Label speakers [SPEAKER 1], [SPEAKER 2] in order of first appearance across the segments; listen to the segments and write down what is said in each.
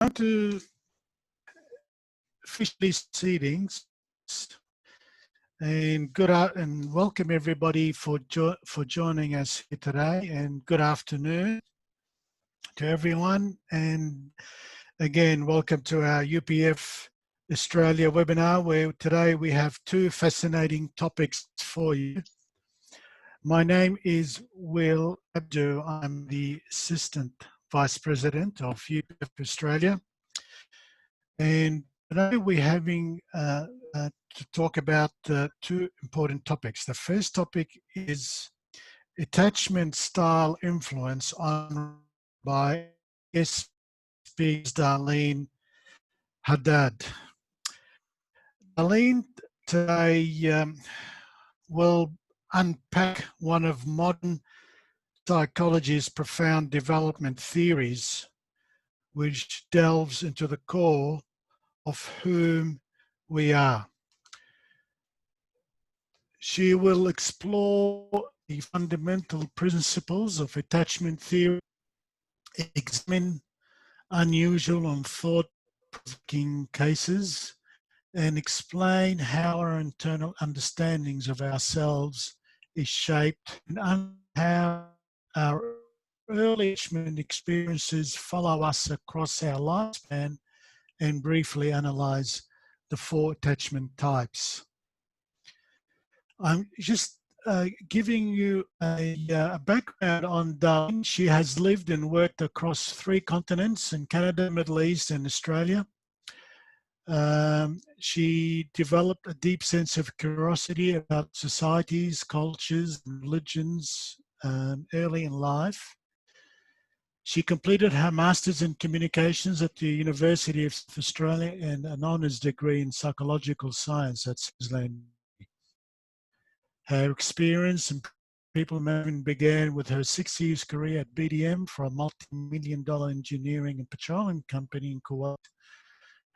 [SPEAKER 1] Going to officially proceedings, and and welcome everybody for joining us here today, and good afternoon to everyone. And again, welcome to our UPF Australia webinar, where today we have two fascinating topics for you. My name is Will Abdu. I'm the Assistant Vice President of UPF Australia. And today we're having to talk about two important topics. The first topic is attachment style influence on by guest speaker Darlene Haddad. Darlene today will unpack one of modern psychology's profound development theories, which delves into the core of whom we are. She will explore the fundamental principles of attachment theory, examine unusual and thought-provoking cases, and explain how our internal understandings of ourselves is shaped and how our early attachment experiences follow us across our lifespan, and briefly analyze the four attachment types. I'm just giving you a background on Darlene. She has lived and worked across 3 continents in Canada, Middle East, and Australia. She developed a deep sense of curiosity about societies, cultures, and religions early in life. She completed her Master's in Communications at the University of South Australia and an honours degree in Psychological Science at Queensland. Her experience in people management began with her 6 years career at BDM for a multi-million-dollar engineering and petroleum company in Kuwait,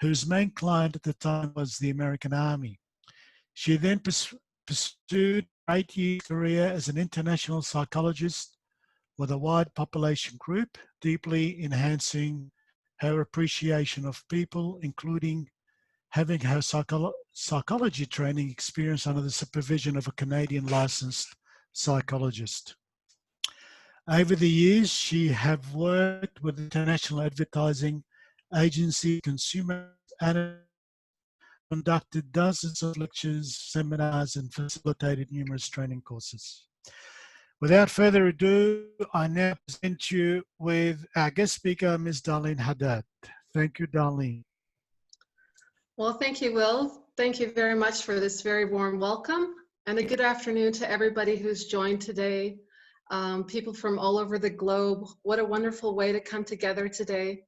[SPEAKER 1] whose main client at the time was the American Army. She then pursued an 8-year career as an international psychologist with a wide population group, deeply enhancing her appreciation of people, including having her psychology training experience under the supervision of a Canadian licensed psychologist. Over the years, she has worked with international advertising agency, consumer analysts, conducted dozens of lectures, seminars, and facilitated numerous training courses. Without further ado, I now present you with our guest speaker, Ms. Darlene Haddad. Thank you, Darlene.
[SPEAKER 2] Well, thank you, Will. Thank you very much for this very warm welcome, and a good afternoon to everybody who's joined today. People from all over the globe. What a wonderful way to come together today.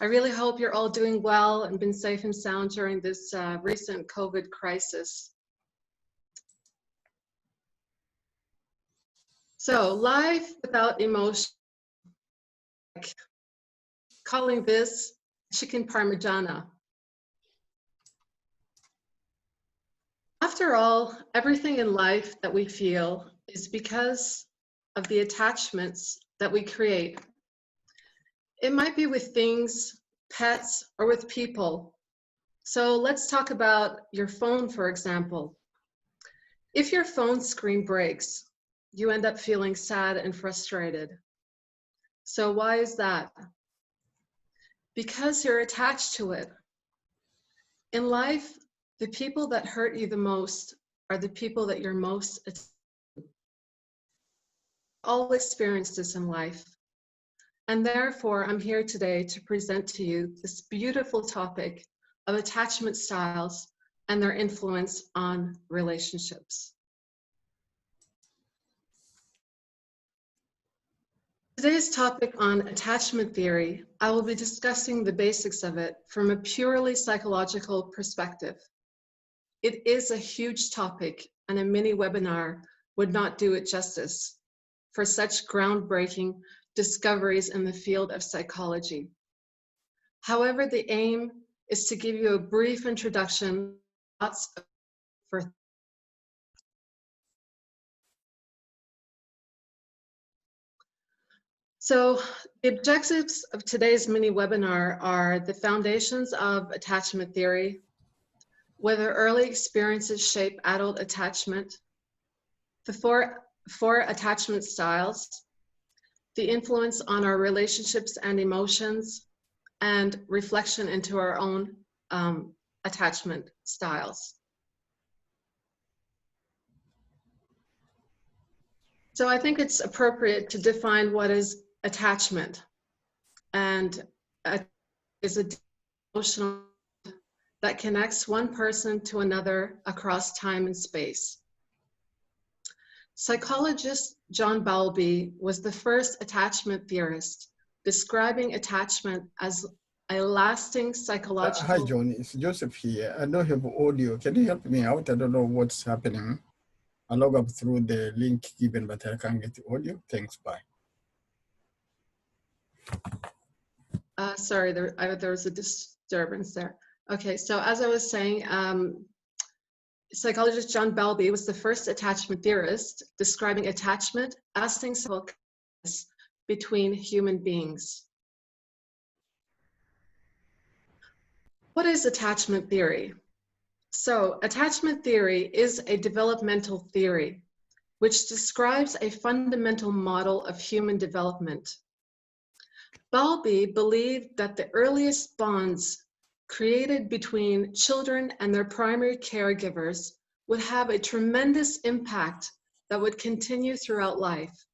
[SPEAKER 2] I really hope you're all doing well and been safe and sound during this recent COVID crisis. So, life without emotion, calling this chicken parmigiana. After all, everything in life that we feel is because of the attachments that we create. It might be with things, pets, or with people. So let's talk about your phone, for example. If your phone screen breaks, you end up feeling sad and frustrated. So why is that? Because you're attached to it. In life, the people that hurt you the most are the people that you're most attached to. All experience this in life. And therefore, I'm here today to present to you this beautiful topic of attachment styles and their influence on relationships. Today's topic on attachment theory, I will be discussing the basics of it from a purely psychological perspective. It is a huge topic, and a mini webinar would not do it justice for such groundbreaking discoveries in the field of psychology. However, the aim is to give you a brief introduction for So the objectives of today's mini webinar are the foundations of attachment theory, whether early experiences shape adult attachment, the four attachment styles, the influence on our relationships and emotions, and reflection into our own attachment styles. So I think it's appropriate to define what is attachment, and is a emotional that connects one person to another across time and space. Psychologist John Bowlby was the first attachment theorist, describing attachment as a lasting psychological...
[SPEAKER 3] Hi, John. It's Joseph here. I don't have audio. Can you help me out? I don't know what's happening. I log up through the link given, but I can't get the audio. Thanks. Bye.
[SPEAKER 2] Sorry, there was a disturbance there. Okay, so as I was saying, psychologist John Bowlby was the first attachment theorist, describing attachment as things between human beings. What is attachment theory? So, attachment theory is a developmental theory which describes a fundamental model of human development. Bowlby believed that the earliest bonds created between children and their primary caregivers would have a tremendous impact that would continue throughout life.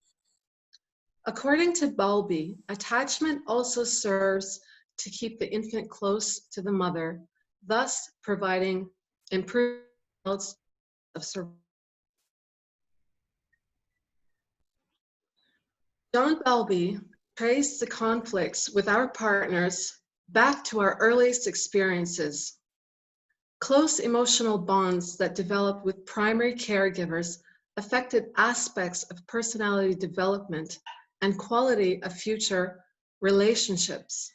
[SPEAKER 2] According to Bowlby, attachment also serves to keep the infant close to the mother, thus providing improved results of survival. John Bowlby traced the conflicts with our partners back to our earliest experiences. Close emotional bonds that developed with primary caregivers affected aspects of personality development and quality of future relationships.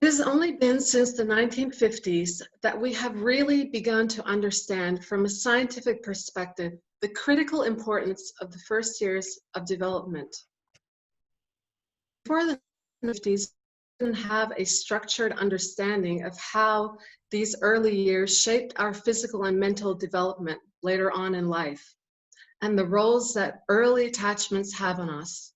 [SPEAKER 2] It has only been since the 1950s that we have really begun to understand from a scientific perspective the critical importance of the first years of development. Before the 50s, we didn't have a structured understanding of how these early years shaped our physical and mental development later on in life, and the roles that early attachments have on us.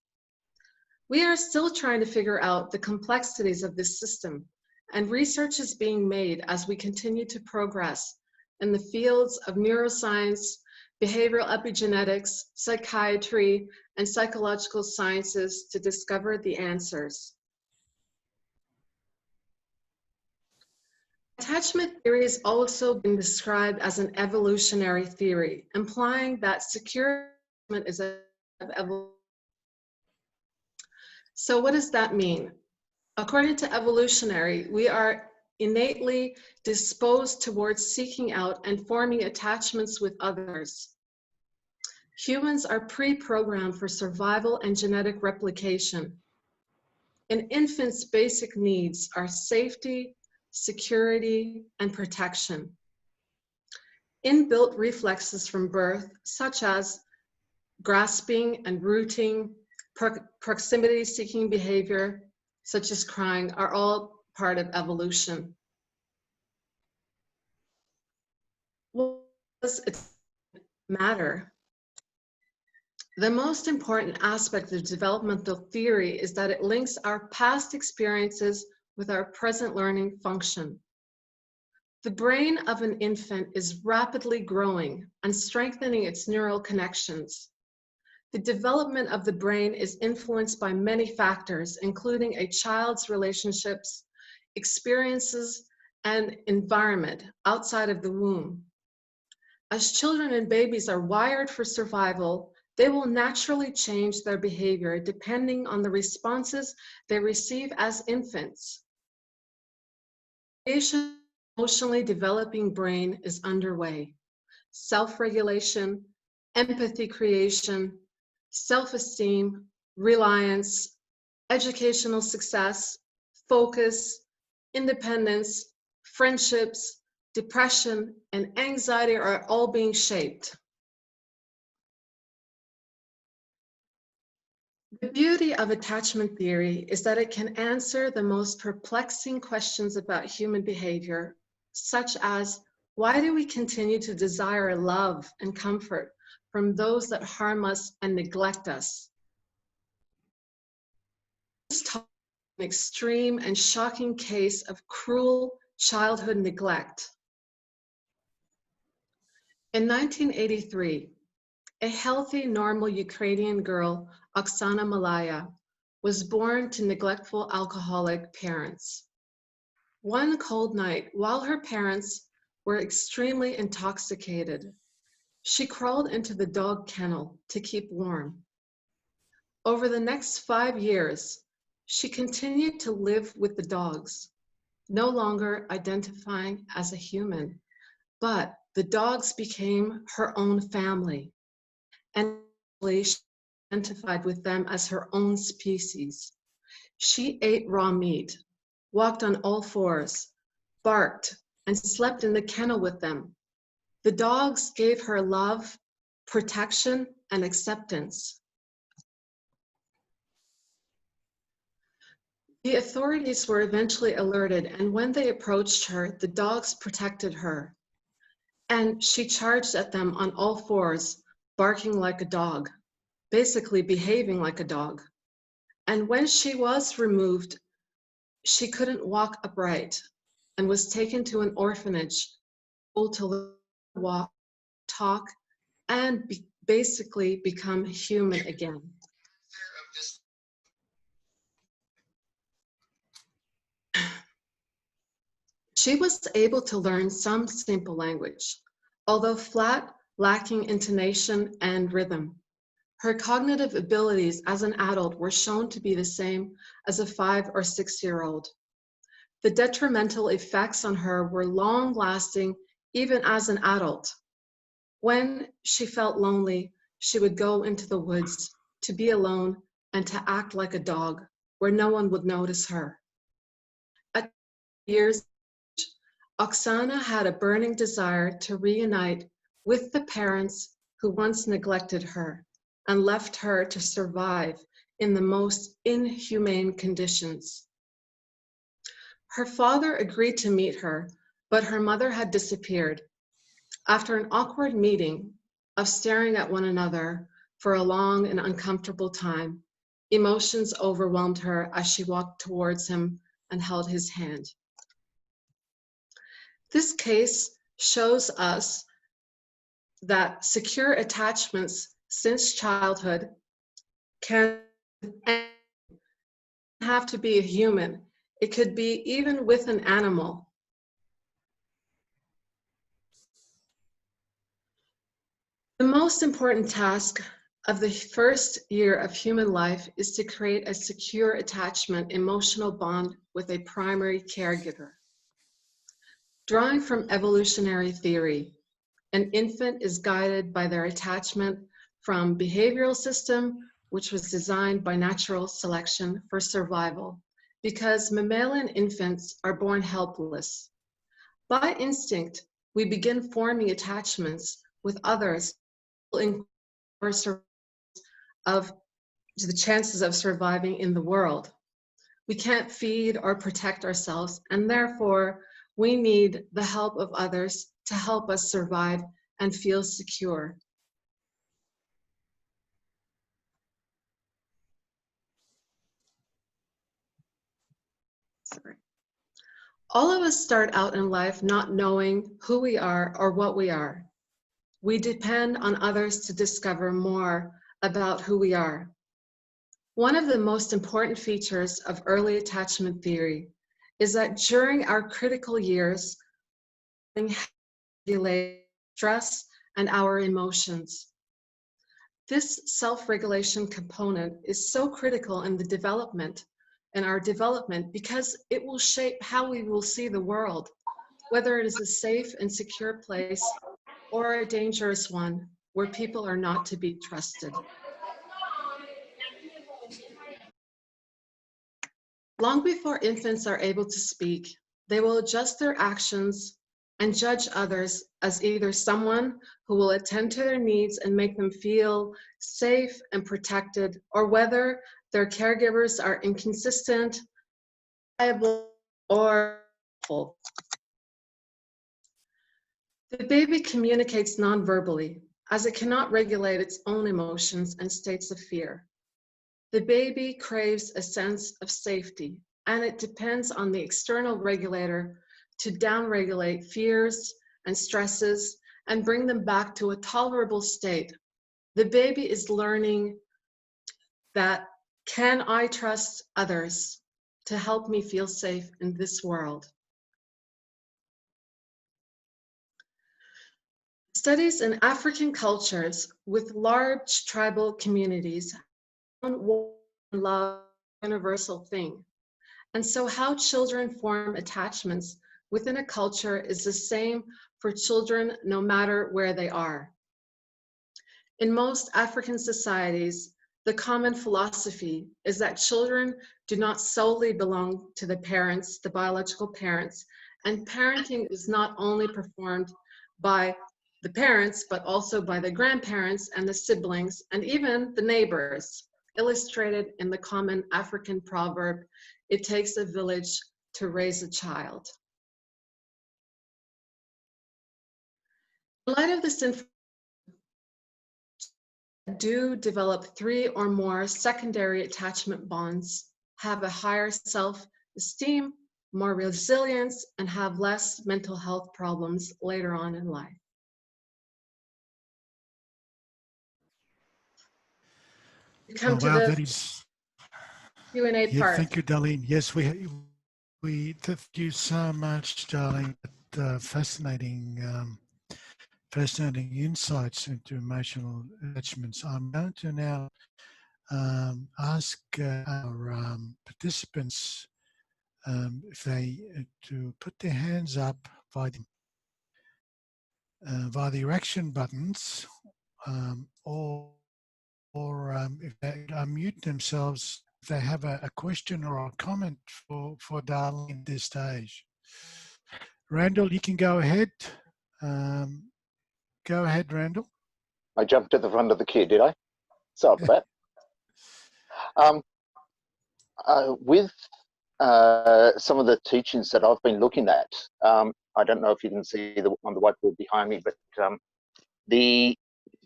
[SPEAKER 2] We are still trying to figure out the complexities of this system, and research is being made as we continue to progress in the fields of neuroscience, behavioral epigenetics, psychiatry, and psychological sciences to discover the answers. Attachment theory has also been described as an evolutionary theory, implying that secure attachment is an evolution. So what does that mean? According to evolutionary, we are innately disposed towards seeking out and forming attachments with others. Humans are pre-programmed for survival and genetic replication. An infant's basic needs are safety, security, and protection. Inbuilt reflexes from birth, such as grasping and rooting, proximity-seeking behavior, such as crying, are all part of evolution. What does it matter? The most important aspect of developmental theory is that it links our past experiences with our present learning function. The brain of an infant is rapidly growing and strengthening its neural connections. The development of the brain is influenced by many factors, including a child's relationships, experiences, and environment outside of the womb. As children and babies are wired for survival, they will naturally change their behavior depending on the responses they receive as infants. The emotionally developing brain is underway. Self-regulation, empathy creation, self-esteem, reliance, educational success, focus, independence, friendships, depression, and anxiety are all being shaped. The beauty of attachment theory is that it can answer the most perplexing questions about human behavior, such as, why do we continue to desire love and comfort from those that harm us and neglect us? This is an extreme and shocking case of cruel childhood neglect. In 1983, a healthy, normal Ukrainian girl, Oksana Malaya, was born to neglectful alcoholic parents. One cold night, while her parents were extremely intoxicated, she crawled into the dog kennel to keep warm. Over the next 5 years, she continued to live with the dogs, no longer identifying as a human, but the dogs became her own family, and she identified with them as her own species. She ate raw meat, walked on all fours, barked, and slept in the kennel with them. The dogs gave her love, protection, and acceptance. The authorities were eventually alerted, and when they approached her, the dogs protected her. And she charged at them on all fours, barking like a dog, basically behaving like a dog. And when she was removed, she couldn't walk upright and was taken to an orphanage, told to walk, talk, and basically become human again. She was able to learn some simple language, although flat, lacking intonation and rhythm. Her cognitive abilities as an adult were shown to be the same as a 5 or 6-year-old. The detrimental effects on her were long-lasting even as an adult. When she felt lonely, she would go into the woods to be alone and to act like a dog where no one would notice her. At years, Oksana had a burning desire to reunite with the parents who once neglected her and left her to survive in the most inhumane conditions. Her father agreed to meet her, but her mother had disappeared. After an awkward meeting of staring at one another for a long and uncomfortable time, emotions overwhelmed her as she walked towards him and held his hand. This case shows us that secure attachments since childhood can have to be a human. It could be even with an animal. The most important task of the first year of human life is to create a secure attachment, emotional bond with a primary caregiver. Drawing from evolutionary theory, an infant is guided by their attachment from behavioral system, which was designed by natural selection for survival, because mammalian infants are born helpless. By instinct, we begin forming attachments with others of the chances of surviving in the world. We can't feed or protect ourselves, and therefore we need the help of others to help us survive and feel secure. Sorry. All of us start out in life not knowing who we are or what we are. We depend on others to discover more about who we are. One of the most important features of early attachment theory is that during our critical years, we delay stress and our emotions. This self-regulation component is so critical in our development, because it will shape how we will see the world, whether it is a safe and secure place or a dangerous one where people are not to be trusted. Long before infants are able to speak, they will adjust their actions and judge others as either someone who will attend to their needs and make them feel safe and protected, or whether their caregivers are inconsistent, reliable, or helpful. The baby communicates non-verbally, as it cannot regulate its own emotions and states of fear. The baby craves a sense of safety, and it depends on the external regulator to downregulate fears and stresses and bring them back to a tolerable state. The baby is learning that, can I trust others to help me feel safe in this world? Studies in African cultures with large tribal communities found love a universal thing. And so how children form attachments within a culture is the same for children no matter where they are. In most African societies, the common philosophy is that children do not solely belong to the parents, the biological parents, and parenting is not only performed by the parents, but also by the grandparents and the siblings, and even the neighbors, illustrated in the common African proverb, "It takes a village to raise a child." In light of this information, do develop 3 or more secondary attachment bonds, have a higher self-esteem, more resilience, and have less mental health problems later on in life. We come to
[SPEAKER 1] wow,
[SPEAKER 2] the
[SPEAKER 1] that is,
[SPEAKER 2] Q&A
[SPEAKER 1] yeah,
[SPEAKER 2] part.
[SPEAKER 1] thank you, Darlene. Yes, we thank you so much, Darlene. Fascinating, fascinating insights into emotional attachments. I'm going to now ask our participants if they to put their hands up via the action buttons, or if they unmute themselves, if they have a question or a comment for Darlene at this stage. Randall, you can go ahead. Go ahead, Randall.
[SPEAKER 4] I jumped to the front of the queue, did I? Sorry about that. With some of the teachings that I've been looking at, I don't know if you can see on the whiteboard behind me, but the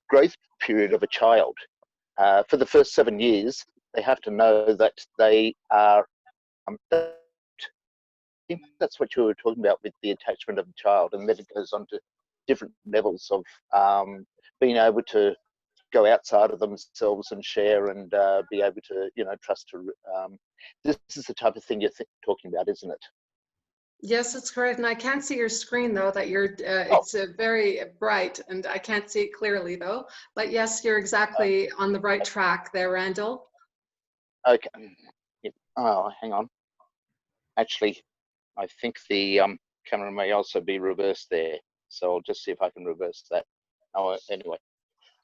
[SPEAKER 4] growth period of a child, for the first 7 years, they have to know that they are, I think that's what you were talking about with the attachment of the child, and then it goes on to different levels of being able to go outside of themselves and share and be able to, trust to. This is the type of thing you're talking about, isn't it?
[SPEAKER 2] Yes, that's correct. And I can't see your screen though, that you're, it's very bright and I can't see it clearly though. But yes, you're exactly on the right track there, Randall.
[SPEAKER 4] Okay. Oh, hang on. Actually, I think the camera may also be reversed there. So I'll just see if I can reverse that. Oh, anyway.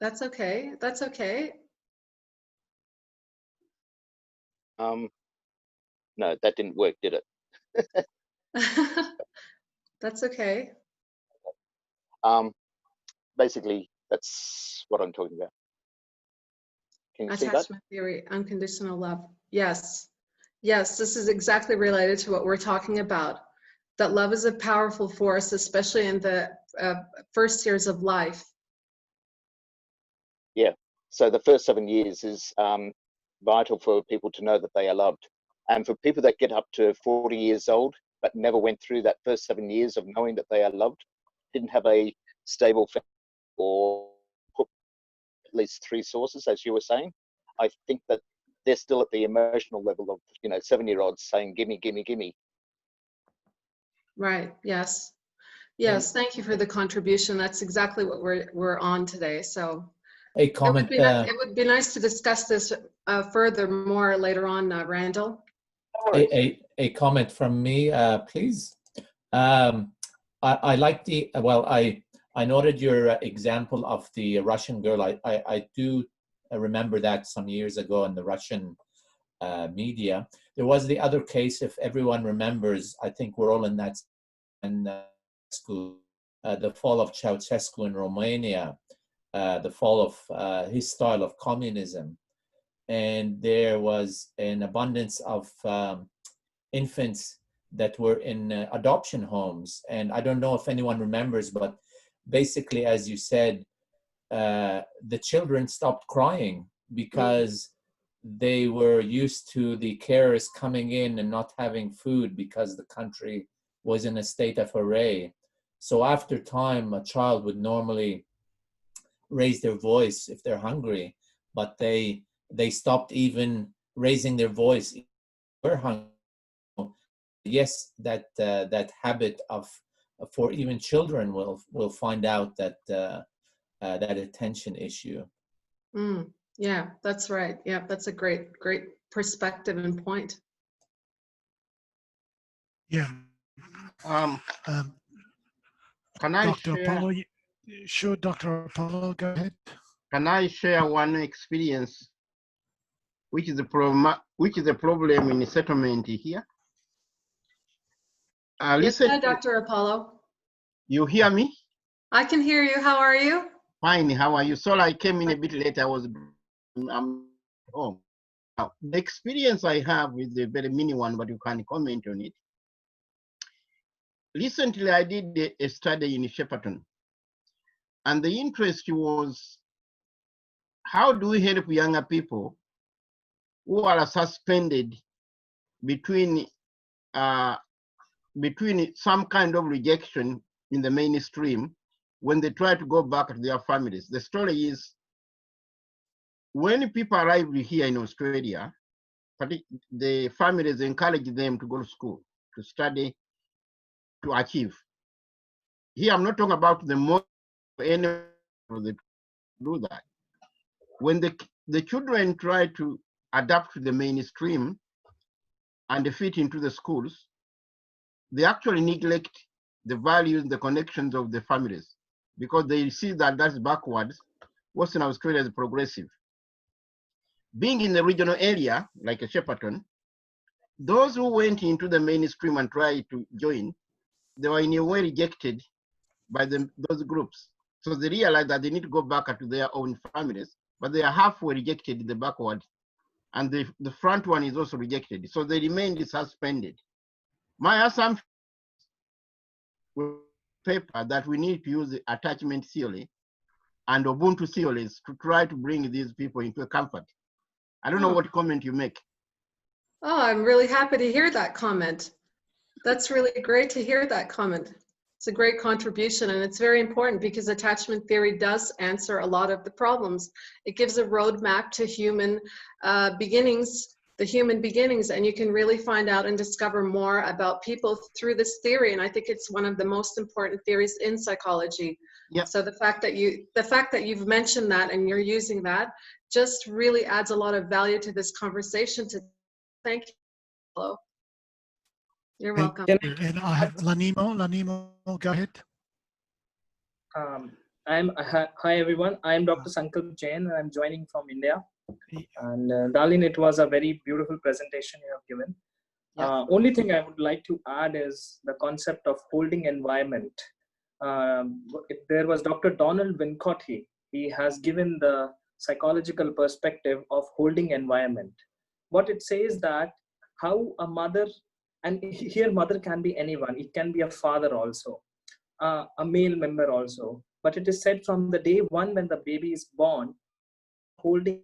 [SPEAKER 2] That's okay. That's okay.
[SPEAKER 4] No, that didn't work, did it?
[SPEAKER 2] That's okay.
[SPEAKER 4] Basically, that's what I'm talking about. Can you see that?
[SPEAKER 2] Attachment theory, unconditional love. Yes. Yes, this is exactly related to what we're talking about. That love is a powerful force, especially in the first years of life.
[SPEAKER 4] Yeah. So the first 7 years is vital for people to know that they are loved. And for people that get up to 40 years old, but never went through that first 7 years of knowing that they are loved, didn't have a stable family or put at least 3 sources, as you were saying, I think that they're still at the emotional level of, 7-year-olds saying, gimme, gimme, gimme.
[SPEAKER 2] Right, yes. Yes, thank you for the contribution. That's exactly what we're on today. So
[SPEAKER 5] a comment.
[SPEAKER 2] it would be nice to discuss this further more later on, Randall.
[SPEAKER 5] A comment from me, please. I like the, well, I noted your example of the Russian girl. I do remember that some years ago in the Russian media. There was the other case, if everyone remembers, I think we're all in that, and the fall of Ceausescu in Romania, the fall of his style of communism. And there was an abundance of infants that were in adoption homes. And I don't know if anyone remembers, but basically, as you said, the children stopped crying because they were used to the carers coming in and not having food because the country was in a state of array. So after time, a child would normally raise their voice if they're hungry, but they stopped even raising their voice if they were hungry. Yes, that habit of, for even children will find out that that attention issue.
[SPEAKER 2] Yeah, that's right. Yeah, that's a great perspective and point.
[SPEAKER 1] Yeah.
[SPEAKER 3] Can I
[SPEAKER 1] Dr.
[SPEAKER 3] share?
[SPEAKER 1] Apollo, sure, Dr. Apollo, go ahead.
[SPEAKER 3] Can I share one experience, which is a problem in settlement here?
[SPEAKER 2] Yes,
[SPEAKER 3] Listen,
[SPEAKER 2] hi, Dr. Apollo.
[SPEAKER 3] you hear me?
[SPEAKER 2] I can hear you. How are you?
[SPEAKER 3] Fine. How are you? Sorry, I came in a bit late. I'm home. Now, the experience I have is a very mini one, but you can comment on it. Recently, I did a study in Shepparton, and the interest was, how do we help younger people who are suspended between some kind of rejection in the mainstream when they try to go back to their families? The story is, when people arrive here in Australia, the families encourage them to go to school, to study, to achieve. Here, I'm not talking about the more any they do that. When the children try to adapt to the mainstream and fit into the schools, they actually neglect the values, the connections of the families, because they see that that's backwards. Western Australia is progressive. Being in the regional area, like a Shepparton, those who went into the mainstream and tried to join, they were in a way rejected by those groups. So they realized that they need to go back to their own families, but they are halfway rejected in the backward, and the front one is also rejected. So they remained suspended. My assumption paper that we need to use the attachment theory and Ubuntu theories to try to bring these people into a comfort. I don't know what comment you make.
[SPEAKER 2] Oh, I'm really happy to hear that comment. That's really great to hear that comment. It's a great contribution, and it's very important because attachment theory does answer a lot of the problems. It gives a roadmap to human beginnings, the human beginnings, and you can really find out and discover more about people through this theory. And I think it's one of the most important theories in psychology.
[SPEAKER 3] Yep.
[SPEAKER 2] So the fact that you've mentioned that and you're using that just really adds a lot of value to this conversation. Thank you. Hello. You're welcome.
[SPEAKER 1] And I have Lanimo, go ahead.
[SPEAKER 6] Hi everyone. I'm Dr. Sankalp Jain, and I'm joining from India. And Darlene, it was a very beautiful presentation you have given.
[SPEAKER 2] Yeah.
[SPEAKER 6] Only thing I would like to add is the concept of holding environment. There was Dr. Donald Winnicott. He has given the psychological perspective of holding environment. What it says that how a mother, and here mother can be anyone, it can be a father also, a male member also, but it is said from the day one when the baby is born, holding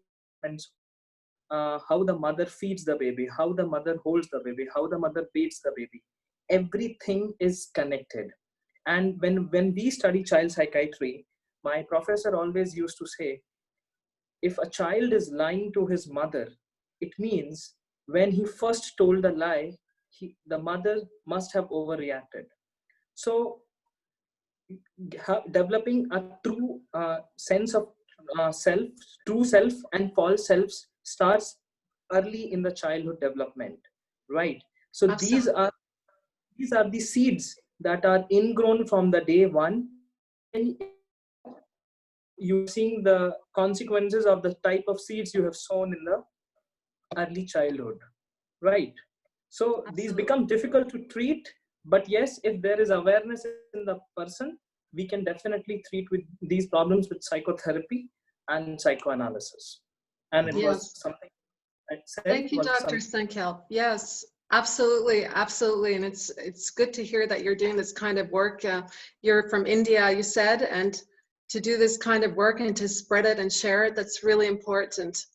[SPEAKER 6] how the mother feeds the baby, how the mother holds the baby, how the mother bathes the baby, everything is connected. And when we study child psychiatry, my professor always used to say, if a child is lying to his mother, it means when he first told the lie, the mother must have overreacted. So developing a true sense of self, true self and false selves starts early in the childhood development, right? So
[SPEAKER 2] Absolutely.
[SPEAKER 6] these are the seeds that are ingrown from the day one. And you're seeing the consequences of the type of seeds you have sown in the early childhood, right? So
[SPEAKER 2] Absolutely.
[SPEAKER 6] these become difficult to treat But yes, if there is awareness in the person, we can definitely treat with these problems with psychotherapy and psychoanalysis. And it was
[SPEAKER 2] Yes.
[SPEAKER 6] something I said.
[SPEAKER 2] Thank you,
[SPEAKER 6] Was
[SPEAKER 2] Dr. Senkel. Yes, absolutely, absolutely. And it's good to hear that you're doing this kind of work. You're from India, you said, and to do this kind of work and to spread it and share it, that's really important.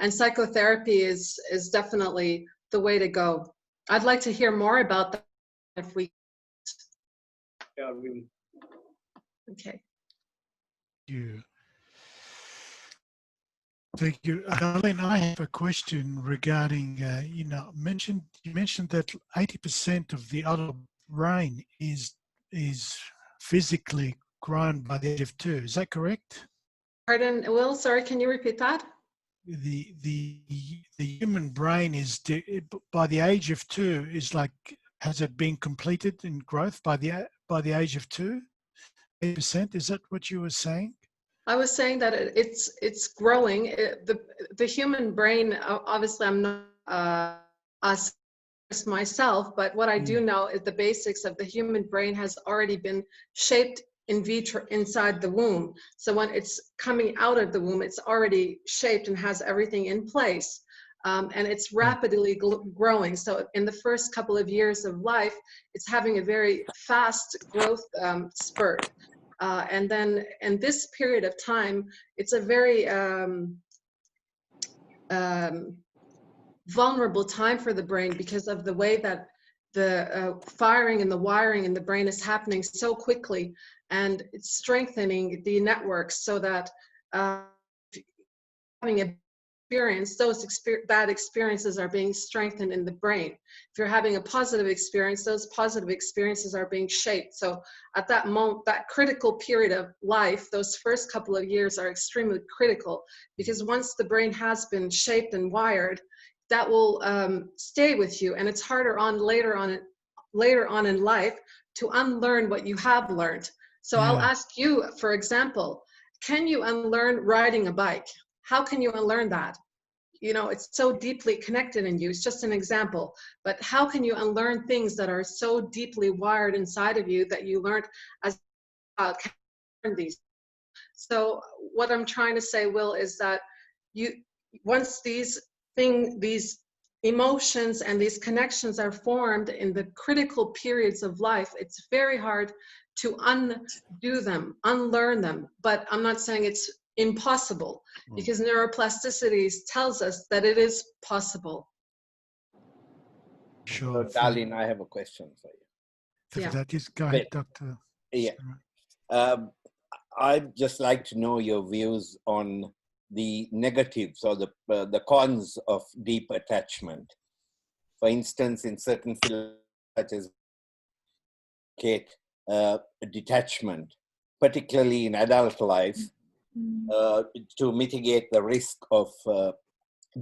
[SPEAKER 2] And psychotherapy is definitely the way to go. I'd like to hear more about that if we.
[SPEAKER 6] Yeah, we.
[SPEAKER 2] Okay.
[SPEAKER 1] You. Thank you. Darlene, I have a question regarding, you mentioned that 80% of the adult brain is physically grown by the age of 2. Is that correct?
[SPEAKER 2] Pardon, Will, sorry, can you repeat that?
[SPEAKER 1] The human brain is, by the age of 2, is like, has it been completed in growth by the age of 2? 8%, is that what you were saying?
[SPEAKER 2] I was saying that it's growing. The human brain, obviously I'm not a scientist myself, but what I do know is the basics of the human brain has already been shaped in vitro inside the womb. So when it's coming out of the womb, it's already shaped and has everything in place. And it's rapidly growing. So in the first couple of years of life, it's having a very fast growth spurt. And then in this period of time, it's a very vulnerable time for the brain because of the way that the firing and the wiring in the brain is happening so quickly, and it's strengthening the networks so that having a experience, those bad experiences are being strengthened in the brain. If you're having a positive experience, those positive experiences are being shaped. So at that moment, that critical period of life, those first couple of years are extremely critical, because once the brain has been shaped and wired, that will stay with you, and it's harder on later on in life to unlearn what you have learned. So I'll ask you, for example, can you unlearn riding a bike? How can you unlearn that? You know, it's so deeply connected in you. It's just an example. But how can you unlearn things that are so deeply wired inside of you that you learned as a child? Can you learn these? So what I'm trying to say, Will, is that once these emotions and these connections are formed in the critical periods of life, it's very hard to undo them, unlearn them. But I'm not saying it's impossible, because neuroplasticity tells us that it is possible.
[SPEAKER 1] Sure.
[SPEAKER 7] Darlene, I have a question for you.
[SPEAKER 1] For that, just go ahead, Dr.
[SPEAKER 7] Yeah. I'd just like to know your views on the negatives or the cons of deep attachment. For instance, in certain fields such as detachment, particularly in adult life, to mitigate the risk of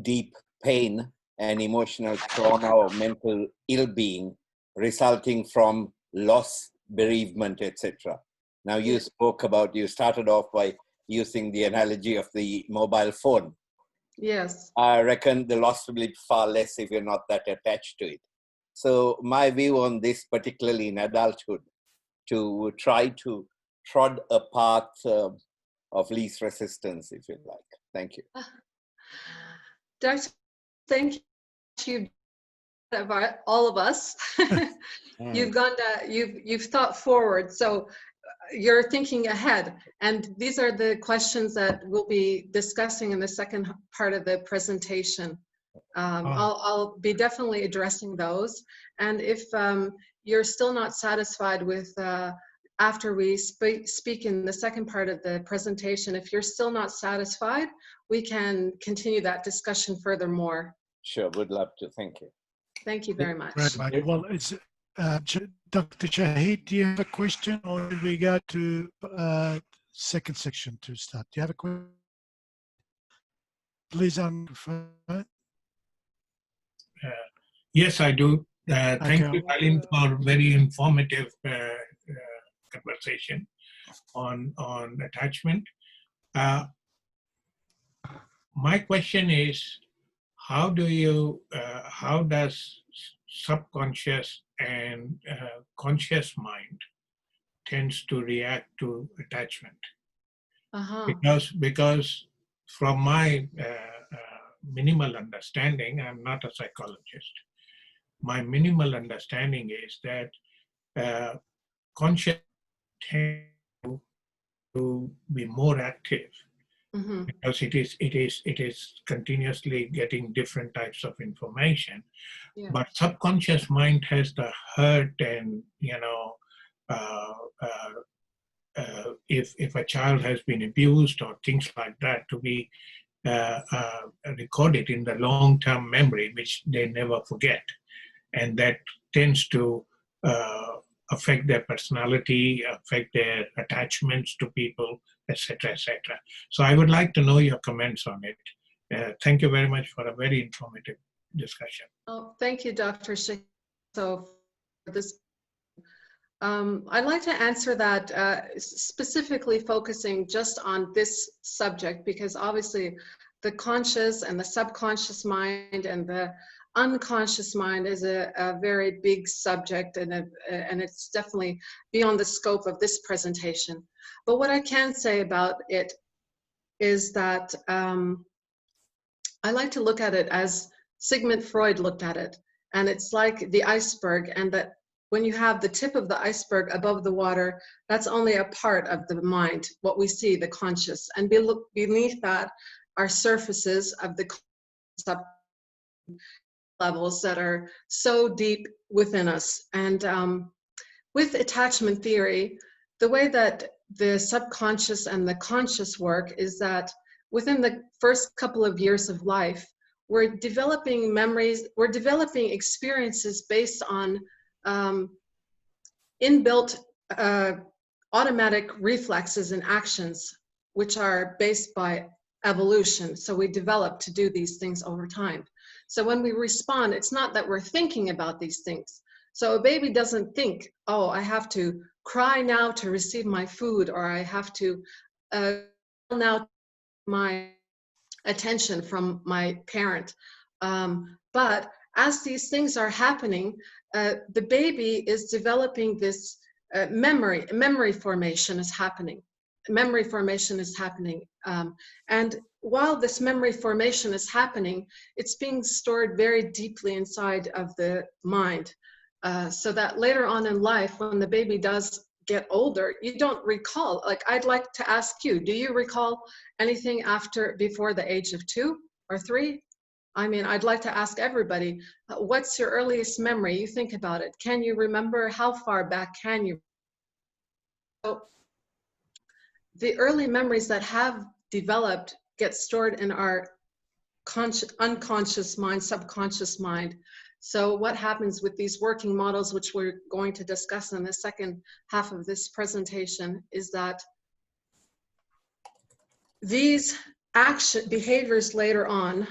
[SPEAKER 7] deep pain and emotional trauma or mental ill-being resulting from loss, bereavement, etc. Now you started off by using the analogy of the mobile phone.
[SPEAKER 2] Yes.
[SPEAKER 7] I reckon the loss will be far less if you're not that attached to it. So my view on this, particularly in adulthood, to try to trod a path of least resistance, if you like. Thank you.
[SPEAKER 2] Dr. Thank you, all of us. You've thought forward. So you're thinking ahead, and these are the questions that we'll be discussing in the second part of the presentation. I'll be definitely addressing those, and if you're still not satisfied with after we speak in the second part of the presentation, if you're still not satisfied, we can continue that discussion furthermore.
[SPEAKER 7] Sure, would love to. Thank you.
[SPEAKER 2] Thank you very much.
[SPEAKER 1] Well, it's Dr. Shahid, do you have a question, or did we go to second section to start? Do you have a question? Please unmute.
[SPEAKER 8] Yes, I do. Thank you, Darlene, for very informative conversation on attachment. My question is, how does subconscious and conscious mind tends to react to attachment. Because from my minimal understanding, I'm not a psychologist. My minimal understanding is that conscious tend to be more active because it is continuously getting different types of information. Yeah. But subconscious mind has the hurt and, you know, if a child has been abused or things like that, to be recorded in the long-term memory, which they never forget. And that tends to affect their personality, affect their attachments to people, etc., etc. So I would like to know your comments on it. Thank you very much for a very informative discussion.
[SPEAKER 2] Oh, thank you, Dr. Sheikh. So for this, I'd like to answer that specifically focusing just on this subject, because obviously the conscious and the subconscious mind and the unconscious mind is a very big subject, and it's definitely beyond the scope of this presentation. But what I can say about it is that I like to look at it as Sigmund Freud looked at it, and it's like the iceberg, and that when you have the tip of the iceberg above the water, that's only a part of the mind, what we see, the conscious, and beneath that are surfaces of the sub levels that are so deep within us. And with attachment theory, the way that the subconscious and the conscious work is that within the first couple of years of life, we're developing memories, we're developing experiences based on inbuilt automatic reflexes and actions, which are based by evolution. So we develop to do these things over time. So when we respond, it's not that we're thinking about these things. So a baby doesn't think, oh, I have to cry now to receive my food, or I have to now my attention from my parent. But as these things are happening, the baby is developing this memory formation is happening. Memory formation is happening. And while this memory formation is happening, it's being stored very deeply inside of the mind. So that later on in life, when the baby does get older, you don't recall. Like, I'd like to ask you, do you recall anything before the age of 2 or 3? I mean, I'd like to ask everybody, what's your earliest memory? You think about it. Can you remember? How far back can you? So the early memories that have developed get stored in our unconscious mind, subconscious mind. So what happens with these working models, which we're going to discuss in the second half of this presentation, is that these behaviors later on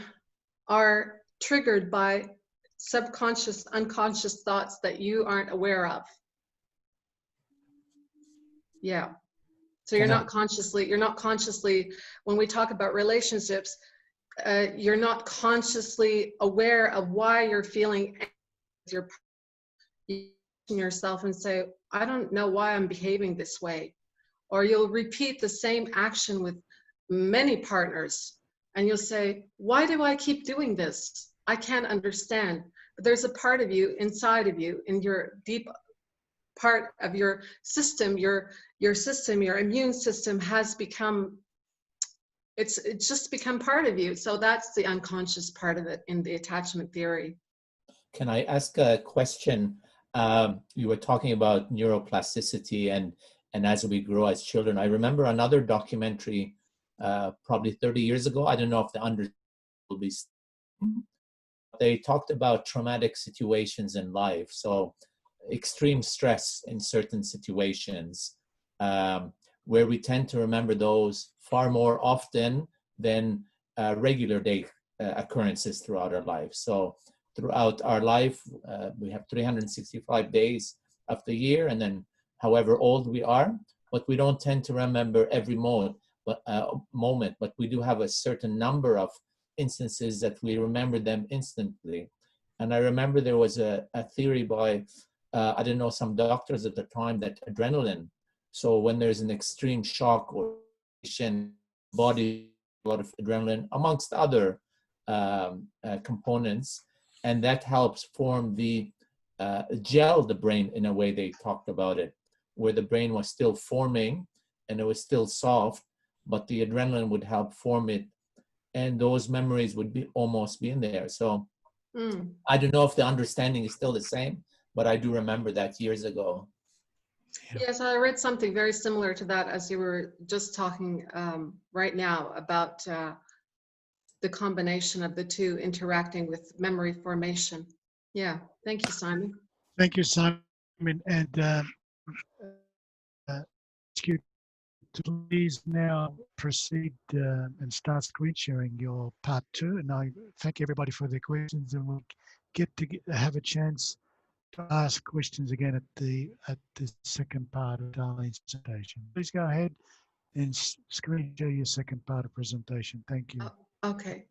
[SPEAKER 2] are triggered by subconscious, unconscious thoughts that you aren't aware of. Yeah. So you're not consciously, when we talk about relationships, you're not consciously aware of why you're feeling angry. You yourself and say, I don't know why I'm behaving this way. Or you'll repeat the same action with many partners, and you'll say, why do I keep doing this? I can't understand. But there's a part of you inside of you, in your deep part of your system, your immune system has become, it's just become part of you. So that's the unconscious part of it in the attachment theory.
[SPEAKER 5] Can I ask a question? You were talking about neuroplasticity and as we grow as children. I remember another documentary probably 30 years ago. I don't know if the under will be. They talked about traumatic situations in life. So extreme stress in certain situations, where we tend to remember those far more often than regular day occurrences throughout our life. So throughout our life, we have 365 days of the year, and then however old we are, but we don't tend to remember every moment, but we do have a certain number of instances that we remember them instantly. And I remember there was a theory by I didn't know some doctors at the time that adrenaline. So when there's an extreme shock or body, a lot of adrenaline, amongst other components, and that helps form the gel the brain in a way they talked about it, where the brain was still forming and it was still soft, but the adrenaline would help form it, and those memories would be almost be in there. So I don't know if the understanding is still the same, but I do remember that years ago.
[SPEAKER 2] Yes, I read something very similar to that as you were just talking right now about the combination of the two interacting with memory formation. Yeah, thank you, Simon.
[SPEAKER 1] Thank you, Simon. And ask you to please now proceed and start screen sharing your part 2. And I thank everybody for their questions, and we'll get to have a chance to ask questions again at the second part of Darlene's presentation. Please go ahead and screen share your second part of presentation. Thank you.
[SPEAKER 2] Oh, okay.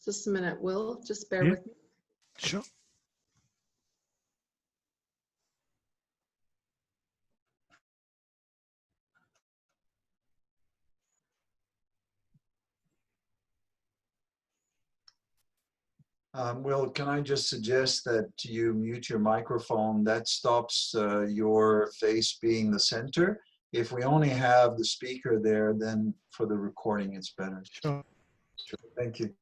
[SPEAKER 2] Just a minute, Will. Just bear with me.
[SPEAKER 1] Sure.
[SPEAKER 9] Will, can I just suggest that you mute your microphone? That stops your face being the center. If we only have the speaker there, then for the recording, it's better.
[SPEAKER 1] Sure.
[SPEAKER 9] Sure. Thank you.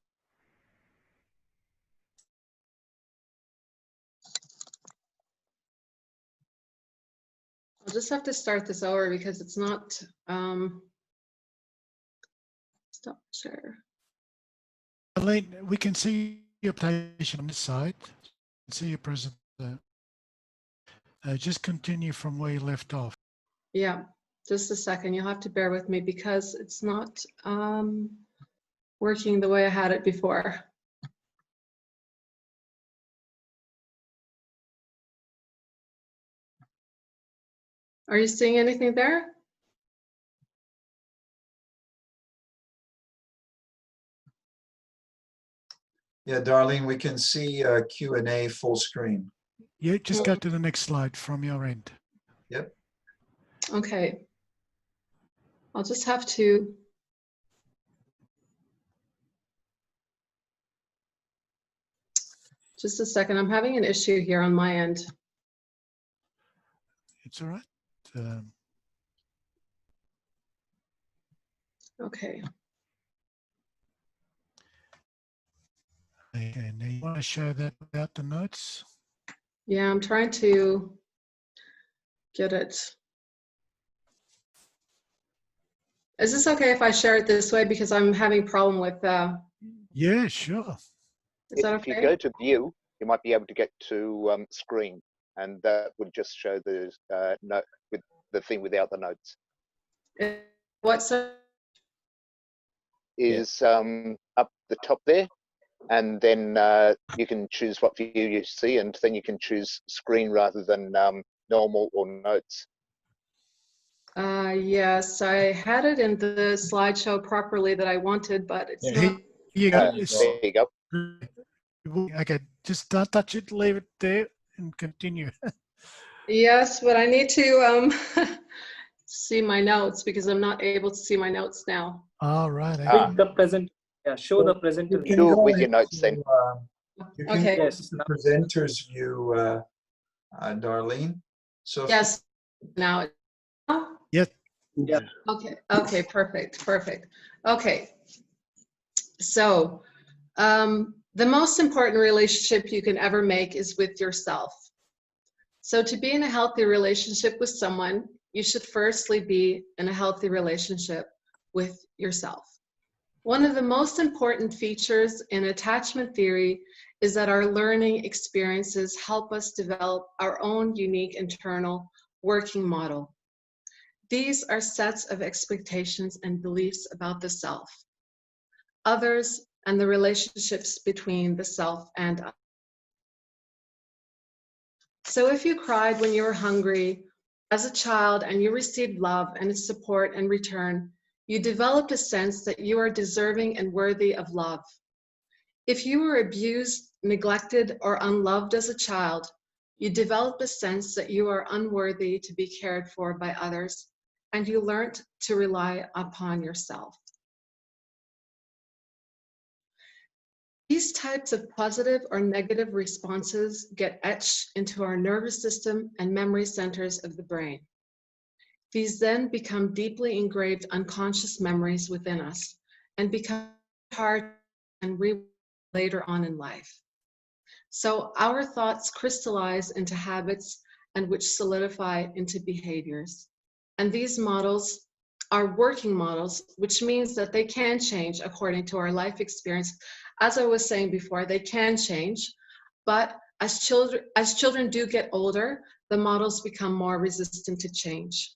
[SPEAKER 2] I'll just have to start this over because it's not, stop share.
[SPEAKER 1] Darlene, we can see your presentation on this side. See your presentation. Just continue from where you left off.
[SPEAKER 2] Yeah, just a second. You'll have to bear with me because it's not working the way I had it before. Are you seeing anything there?
[SPEAKER 9] Yeah, Darlene, we can see Q&A full screen.
[SPEAKER 1] Yeah, just go to the next slide from your end.
[SPEAKER 9] Yep.
[SPEAKER 2] Okay. I'll just have to. Just a second. I'm having an issue here on my end.
[SPEAKER 1] It's all right.
[SPEAKER 2] Okay.
[SPEAKER 1] And now you want to show that without the notes?
[SPEAKER 2] Yeah, I'm trying to get it. Is this okay if I share it this way because I'm having a problem with
[SPEAKER 1] Yeah, sure.
[SPEAKER 2] Is that
[SPEAKER 4] If
[SPEAKER 2] okay?
[SPEAKER 4] you go to view, you might be able to get to screen, and that would just show the note with the thing without the notes.
[SPEAKER 2] What's
[SPEAKER 4] Is up the top there, and then you can choose what view you see, and then you can choose screen rather than normal or notes.
[SPEAKER 2] Yes, I had it in the slideshow properly that I wanted, but it's
[SPEAKER 5] Yeah.
[SPEAKER 2] not.
[SPEAKER 1] Here you go.
[SPEAKER 4] There you go.
[SPEAKER 1] Okay, just don't touch it, leave it there and continue.
[SPEAKER 2] Yes, but I need to see my notes because I'm not able to see my notes now.
[SPEAKER 1] All right.
[SPEAKER 6] Click the present. Yeah, show the presenter.
[SPEAKER 9] You can
[SPEAKER 4] Do it
[SPEAKER 9] go
[SPEAKER 4] with your
[SPEAKER 9] ahead
[SPEAKER 4] notes
[SPEAKER 9] to,
[SPEAKER 4] then.
[SPEAKER 9] you can
[SPEAKER 2] Okay.
[SPEAKER 9] go
[SPEAKER 6] Yes.
[SPEAKER 9] to the presenter's view, Darlene. So
[SPEAKER 2] Yes. Now.
[SPEAKER 1] Yes.
[SPEAKER 6] Yeah.
[SPEAKER 2] Okay. Okay. Perfect. Perfect. Okay. So, the most important relationship you can ever make is with yourself. So to be in a healthy relationship with someone, you should firstly be in a healthy relationship with yourself. One of the most important features in attachment theory is that our learning experiences help us develop our own unique internal working model. These are sets of expectations and beliefs about the self, others, and the relationships between the self and others. So if you cried when you were hungry, As a child and you received love and support in return, you developed a sense that you are deserving and worthy of love. If you were abused, neglected, or unloved as a child, you developed a sense that you are unworthy to be cared for by others, and you learned to rely upon yourself. These types of positive or negative responses get etched into our nervous system and memory centers of the brain. These then become deeply engraved unconscious memories within us and become hard and rewired later on in life. So our thoughts crystallize into habits and which solidify into behaviors. And these models are working models, which means that they can change according to our life experience. As I was saying before, they can change, but as children do get older, the models become more resistant to change.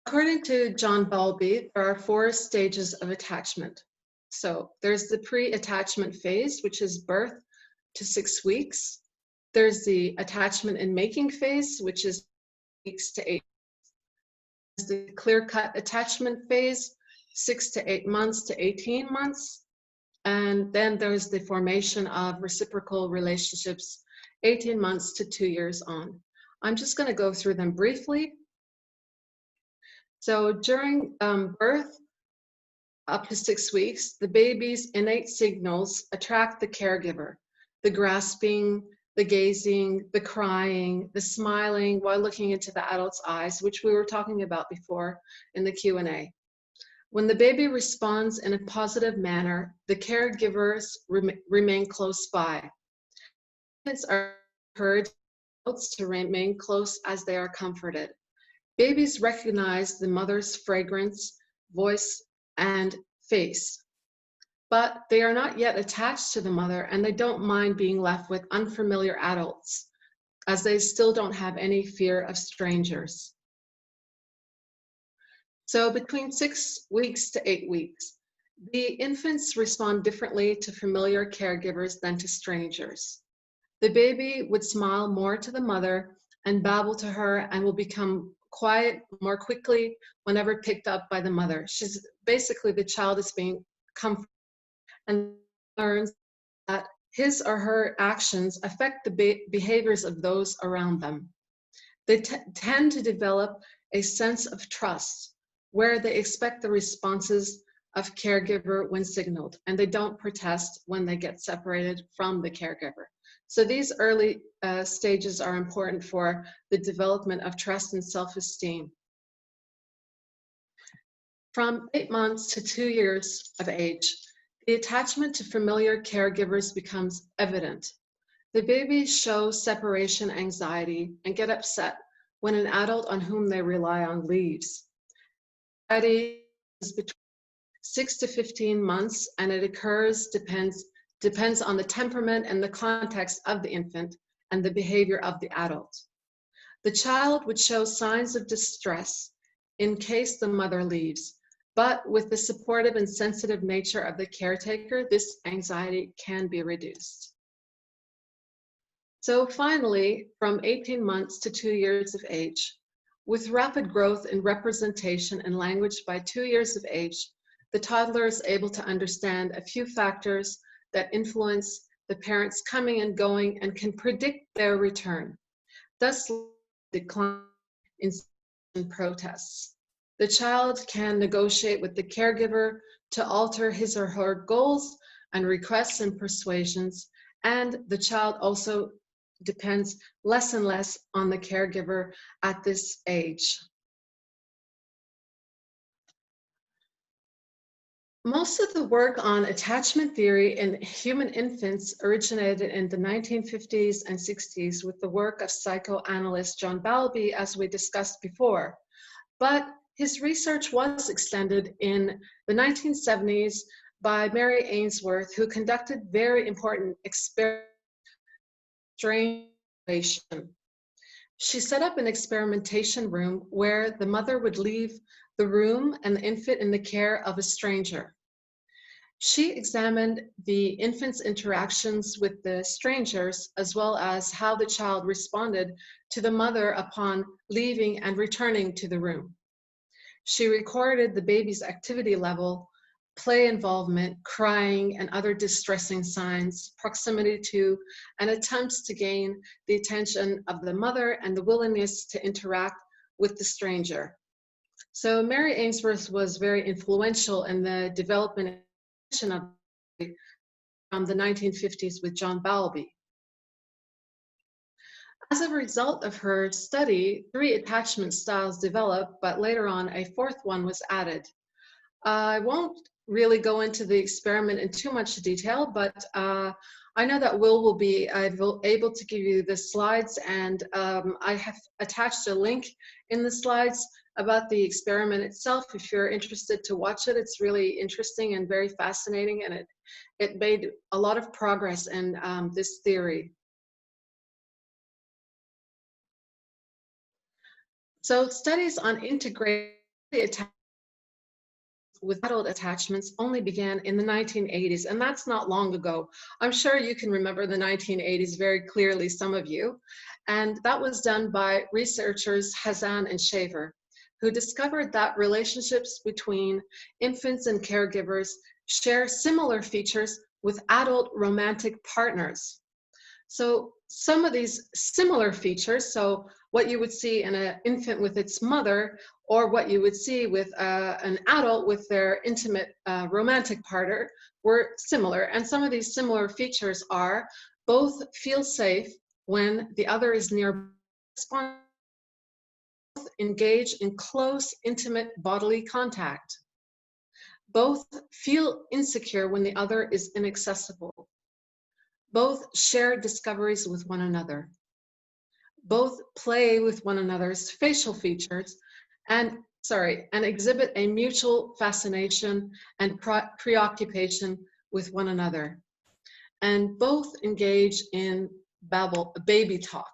[SPEAKER 2] According to John Bowlby, there are 4 stages of attachment. So there's the pre-attachment phase, which is birth to 6 weeks. There's the attachment and making phase, which is weeks to 8. There's the clear-cut attachment phase, 6 to 8 months to 18 months. And then there's the formation of reciprocal relationships, 18 months to 2 years on. I'm just going to go through them briefly. So during birth, up to 6 weeks, the baby's innate signals attract the caregiver. The grasping, the gazing, the crying, the smiling while looking into the adult's eyes, which we were talking about before in the Q&A. When the baby responds in a positive manner, the caregivers remain close by. Parents are encouraged to remain close as they are comforted. Babies recognize the mother's fragrance, voice, and face, but they are not yet attached to the mother, and they don't mind being left with unfamiliar adults, as they still don't have any fear of strangers. So between 6 weeks to 8 weeks, the infants respond differently to familiar caregivers than to strangers. The baby would smile more to the mother and babble to her and will become quiet more quickly whenever picked up by the mother. Basically, the child is being comforted and learns that his or her actions affect the behaviors of those around them. They tend to develop a sense of trust where they expect the responses of caregiver when signaled, and they don't protest when they get separated from the caregiver. So these early stages are important for the development of trust and self-esteem. From 8 months to 2 years of age, the attachment to familiar caregivers becomes evident. The babies show separation anxiety and get upset when an adult on whom they rely on leaves. Anxiety is between 6 to 15 months, and it occurs, depends on the temperament and the context of the infant and the behavior of the adult. The child would show signs of distress in case the mother leaves, but with the supportive and sensitive nature of the caretaker, this anxiety can be reduced. So finally, from 18 months to 2 years of age, with rapid growth in representation and language by 2 years of age, the toddler is able to understand a few factors that influence the parents coming and going and can predict their return, thus decline in protests. The child can negotiate with the caregiver to alter his or her goals and requests and persuasions, and the child also depends less and less on the caregiver at this age. Most of the work on attachment theory in human infants originated in the 1950s and 60s with the work of psychoanalyst John Bowlby, as we discussed before. But his research was extended in the 1970s by Mary Ainsworth, who conducted very important experiments. She set up an experimentation room where the mother would leave the room and the infant in the care of a stranger. She examined the infant's interactions with the strangers, as well as how the child responded to the mother upon leaving and returning to the room. She recorded the baby's activity level, play involvement, crying, and other distressing signs, proximity to, and attempts to gain the attention of the mother, and the willingness to interact with the stranger. So Mary Ainsworth was very influential in the development of from the 1950s with John Bowlby. As a result of her study, 3 attachment styles developed, but later on a 4th one was added. I won't really go into the experiment in too much detail, but I know that will be able to give you the slides, and I have attached a link in the slides about the experiment itself. If you're interested to watch it, it's really interesting and very fascinating, and it made a lot of progress in this theory. So studies on integrated attachments with adult attachments only began in the 1980s, and that's not long ago. I'm sure you can remember the 1980s very clearly, some of you. And that was done by researchers Hazan and Shaver, who discovered that relationships between infants and caregivers share similar features with adult romantic partners. So some of these similar features, so what you would see in an infant with its mother, or what you would see with an adult with their intimate romantic partner, were similar. And some of these similar features are both feel safe when the other is near, both engage in close, intimate bodily contact, both feel insecure when the other is inaccessible, both share discoveries with one another, both play with one another's facial features, and exhibit a mutual fascination and preoccupation with one another, and both engage in baby talk.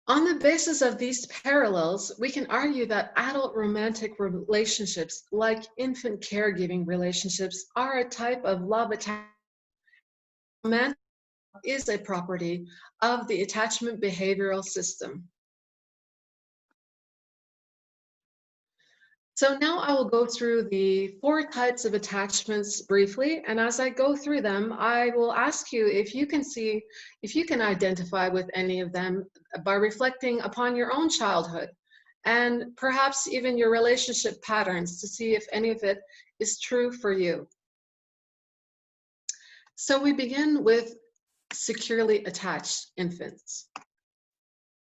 [SPEAKER 2] On the basis of these parallels, we can argue that adult romantic relationships, like infant caregiving relationships, are a type of love attachment. Romantic is a property of the attachment behavioral system. So now I will go through the 4 types of attachments briefly, and as I go through them, I will ask you if you can identify with any of them by reflecting upon your own childhood, and perhaps even your relationship patterns, to see if any of it is true for you. So we begin with securely attached infants.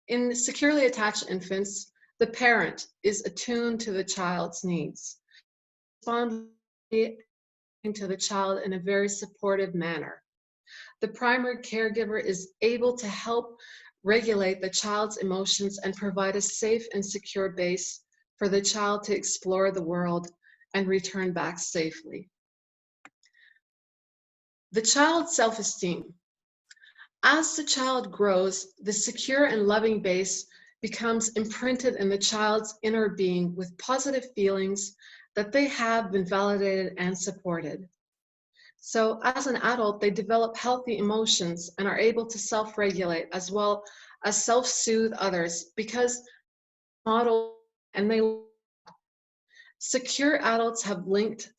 [SPEAKER 2] In securely attached infants, the parent is attuned to the child's needs, responding to the child in a very supportive manner. The primary caregiver is able to help regulate the child's emotions and provide a safe and secure base for the child to explore the world and return back safely. The child's self-esteem. As the child grows, the secure and loving base becomes imprinted in the child's inner being with positive feelings that they have been validated and supported. So as an adult, they develop healthy emotions and are able to self-regulate as well as self-soothe others, because model and they secure adults have linked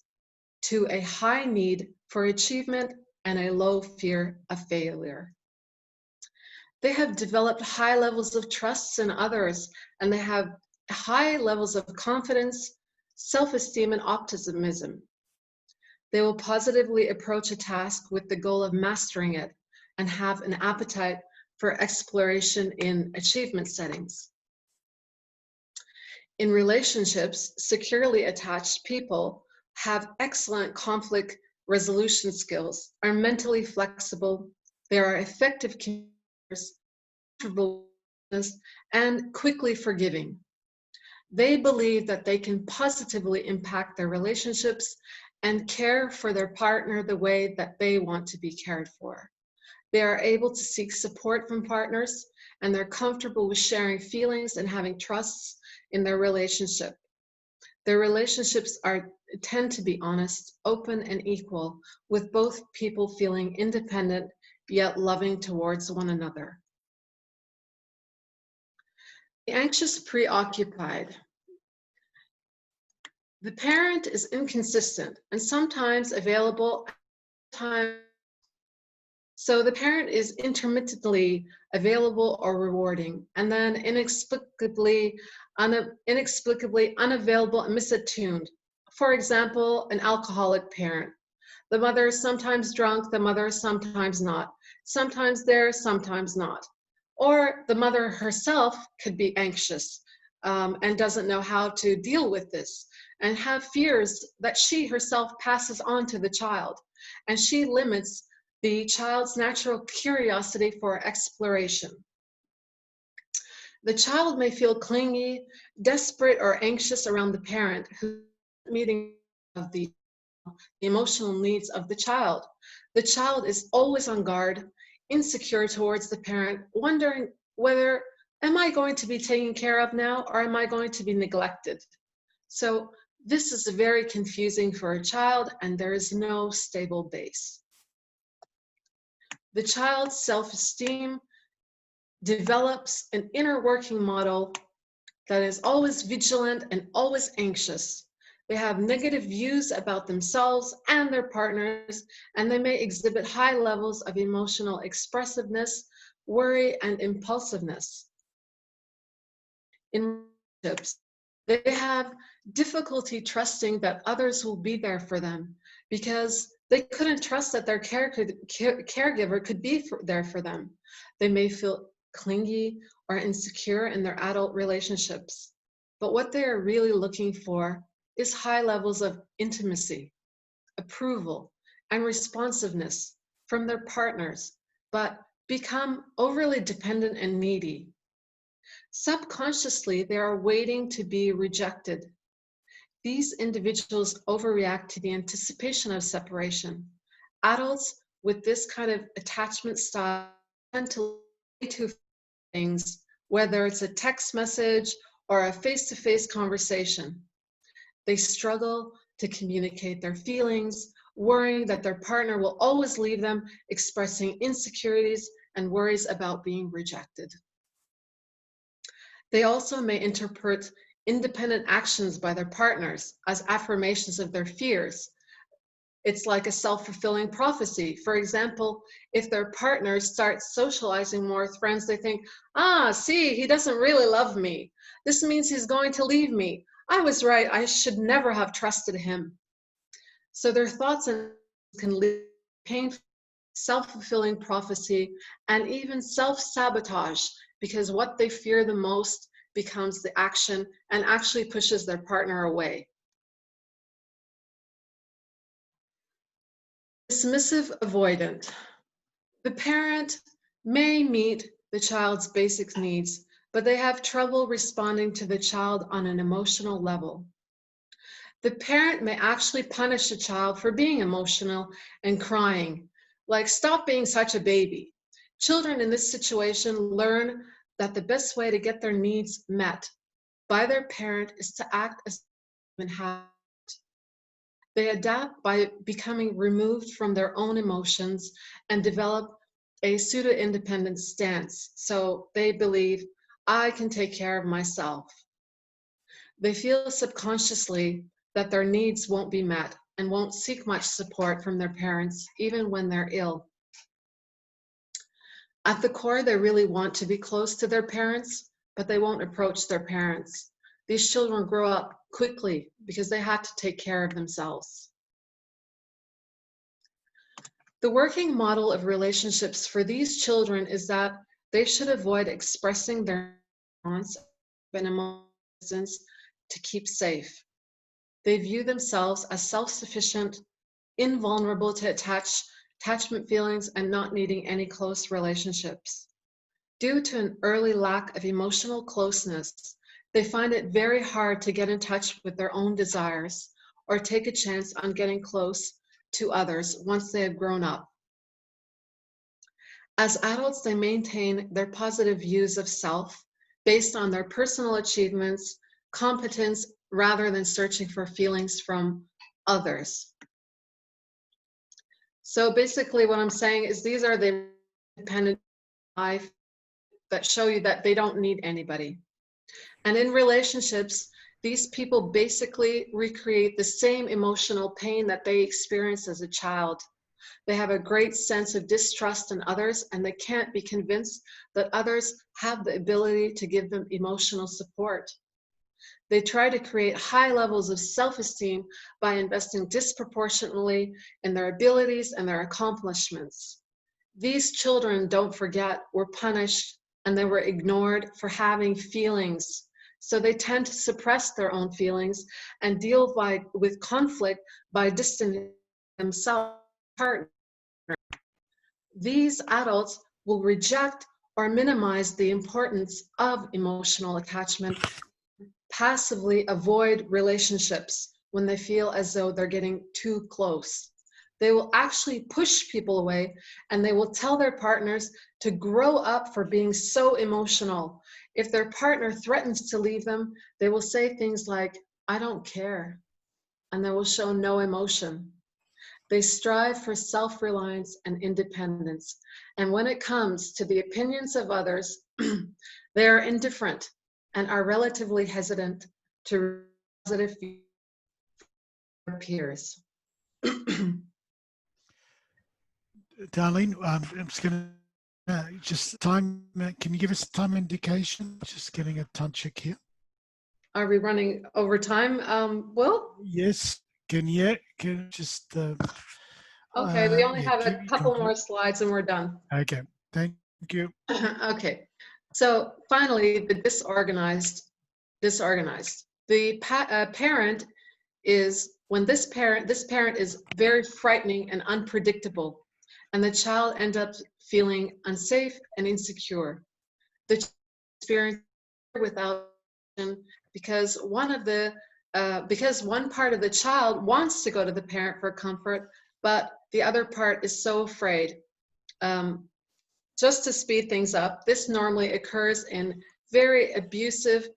[SPEAKER 2] to a high need for achievement and a low fear of failure. They have developed high levels of trust in others, and they have high levels of confidence, self-esteem, and optimism. They will positively approach a task with the goal of mastering it and have an appetite for exploration in achievement settings. In relationships, securely attached people have excellent conflict resolution skills, are mentally flexible, they are effective communicators, and quickly forgiving. They believe that they can positively impact their relationships and care for their partner the way that they want to be cared for. They are able to seek support from partners, and they're comfortable with sharing feelings and having trusts in their relationship. Their relationships are tend to be honest, open, and equal, with both people feeling independent yet loving towards one another. The anxious preoccupied. The parent is inconsistent and sometimes available, so the parent is intermittently available or rewarding, and then inexplicably unavailable and misattuned. For example, an alcoholic parent. The mother is sometimes drunk, the mother is sometimes not. Sometimes there, sometimes not. Or the mother herself could be anxious and doesn't know how to deal with this, and have fears that she herself passes on to the child, and she limits the child's natural curiosity for exploration. The child may feel clingy, desperate, or anxious around the parent who is meeting of the emotional needs of the child. The child is always on guard, insecure towards the parent, wondering whether, am I going to be taken care of now, or am I going to be neglected? So this is very confusing for a child, and there is no stable base. The child's self-esteem develops an inner working model that is always vigilant and always anxious. They have negative views about themselves and their partners, and they may exhibit high levels of emotional expressiveness, worry, and impulsiveness. In relationships, they have difficulty trusting that others will be there for them because they couldn't trust that their caregiver could be there for them. They may feel clingy or insecure in their adult relationships, but what they are really looking for is high levels of intimacy, approval, and responsiveness from their partners, but become overly dependent and needy. Subconsciously, they are waiting to be rejected. These individuals overreact to the anticipation of separation. Adults with this kind of attachment style tend to do things, whether it's a text message or a face-to-face conversation. They struggle to communicate their feelings, worrying that their partner will always leave them, expressing insecurities and worries about being rejected. They also may interpret independent actions by their partners as affirmations of their fears. It's like a self-fulfilling prophecy. For example, if their partner starts socializing more with friends, they think, see, he doesn't really love me. This means he's going to leave me. I was right, I should never have trusted him. So their thoughts can lead to painful, self-fulfilling prophecy and even self-sabotage, because what they fear the most becomes the action and actually pushes their partner away. Dismissive avoidant. The parent may meet the child's basic needs, but they have trouble responding to the child on an emotional level. The parent may actually punish a child for being emotional and crying, like, stop being such a baby. Children in this situation learn that the best way to get their needs met by their parent is to act as an habit. They adapt by becoming removed from their own emotions and develop a pseudo-independent stance. So they believe, I can take care of myself. They feel subconsciously that their needs won't be met and won't seek much support from their parents, even when they're ill. At the core, they really want to be close to their parents, but they won't approach their parents. These children grow up quickly because they had to take care of themselves. The working model of relationships for these children is that they should avoid expressing their wants and emotions to keep safe. They view themselves as self-sufficient, invulnerable to attachment feelings, and not needing any close relationships. Due to an early lack of emotional closeness, they find it very hard to get in touch with their own desires or take a chance on getting close to others once they have grown up. As adults, they maintain their positive views of self based on their personal achievements, competence, rather than searching for feelings from others. So basically what I'm saying is these are the independent life that show you that they don't need anybody. And in relationships, these people basically recreate the same emotional pain that they experienced as a child. They have a great sense of distrust in others, and they can't be convinced that others have the ability to give them emotional support. They try to create high levels of self-esteem by investing disproportionately in their abilities and their accomplishments. These children, don't forget, were punished and they were ignored for having feelings. So they tend to suppress their own feelings and deal with conflict by distancing themselves from their partner. These adults will reject or minimize the importance of emotional attachment, passively avoid relationships when they feel as though they're getting too close. They will actually push people away, and they will tell their partners to grow up for being so emotional. If their partner threatens to leave them, they will say things like, "I don't care," and they will show no emotion. They strive for self-reliance and independence. And when it comes to the opinions of others, they are indifferent and are relatively hesitant to positive their peers.
[SPEAKER 1] Darlene, I'm just going to just time. Can you give us a time indication? Just getting a time check here.
[SPEAKER 2] Are we running over time, Will?
[SPEAKER 1] Yes. Can you just?
[SPEAKER 2] Okay, we only have a couple
[SPEAKER 1] conclude.
[SPEAKER 2] more slides and we're done.
[SPEAKER 1] Okay. Thank you.
[SPEAKER 2] Okay. So finally, the disorganized. The parent is when this parent is very frightening and unpredictable, and the child ends up feeling unsafe and insecure. The experience without because one part of the child wants to go to the parent for comfort, but the other part is so afraid. Just to speed things up, this normally occurs in very abusive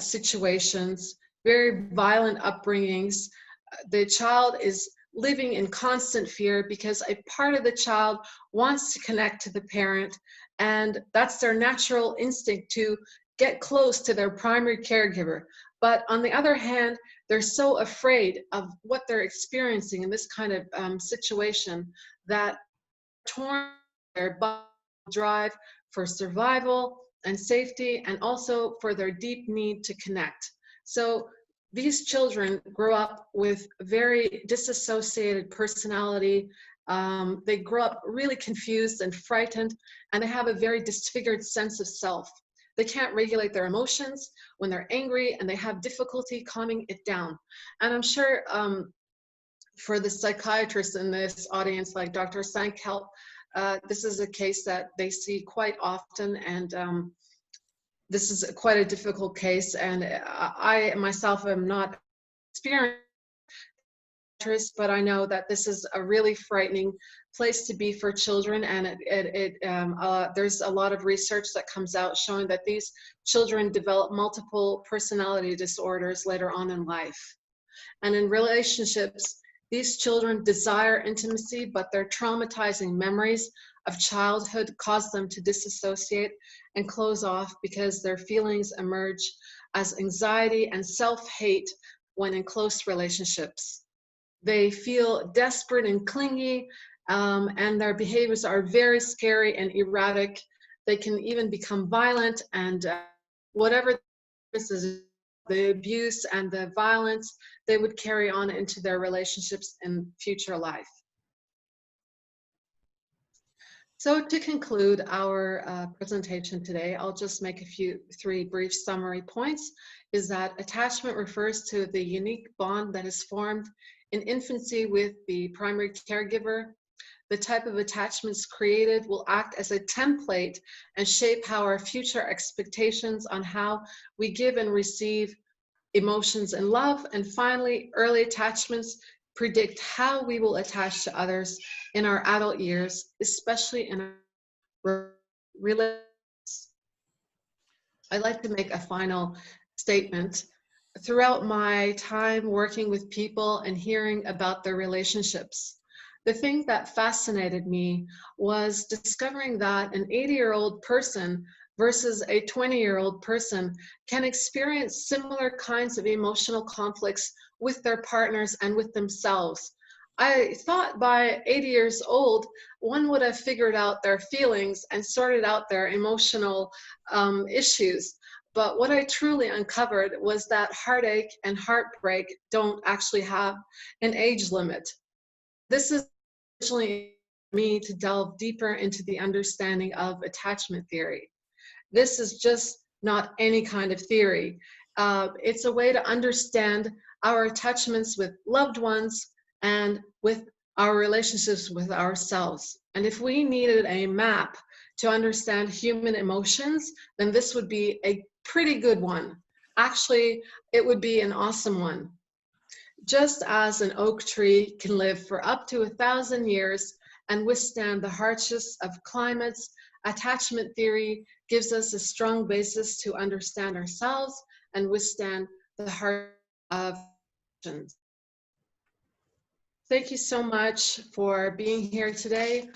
[SPEAKER 2] situations, very violent upbringings. The child is living in constant fear because a part of the child wants to connect to the parent, and that's their natural instinct to get close to their primary caregiver. But on the other hand, they're so afraid of what they're experiencing in this kind of situation that torn their drive for survival and safety, and also for their deep need to connect. So these children grow up with very disassociated personality. They grow up really confused and frightened, and they have a very disfigured sense of self. They can't regulate their emotions when they're angry, and they have difficulty calming it down. And I'm sure for the psychiatrists in this audience, like Dr. Sankel, this is a case that they see quite often, and this is quite a difficult case. And I myself am not experienced, but I know that this is a really frightening place to be for children, and there's a lot of research that comes out showing that these children develop multiple personality disorders later on in life. And in relationships, these children desire intimacy, but their traumatizing memories of childhood cause them to disassociate and close off because their feelings emerge as anxiety and self-hate when in close relationships. They feel desperate and clingy, and their behaviors are very scary and erratic. They can even become violent, and whatever this is, the abuse and the violence, they would carry on into their relationships in future life. So to conclude our presentation today, I'll just make three brief summary points. Is that attachment refers to the unique bond that is formed in infancy with the primary caregiver. The type of attachments created will act as a template and shape how our future expectations on how we give and receive emotions and love. And finally, early attachments predict how we will attach to others in our adult years, especially in our relationships. I'd like to make a final statement. throughout my time working with people and hearing about their relationships. The thing that fascinated me was discovering that an 80-year-old person versus a 20-year-old person can experience similar kinds of emotional conflicts with their partners and with themselves. I thought by 80 years old, one would have figured out their feelings and sorted out their emotional issues. But what I truly uncovered was that heartache and heartbreak don't actually have an age limit. This is originally me to delve deeper into the understanding of attachment theory. This is just not any kind of theory. It's a way to understand our attachments with loved ones and with our relationships with ourselves. And if we needed a map to understand human emotions, then this would be a pretty good one. Actually, it would be an awesome one. Just as an oak tree can live for up to 1,000 years and withstand the hardships of climates, attachment theory gives us a strong basis to understand ourselves and withstand the hardships of emotions. Thank you so much for being here today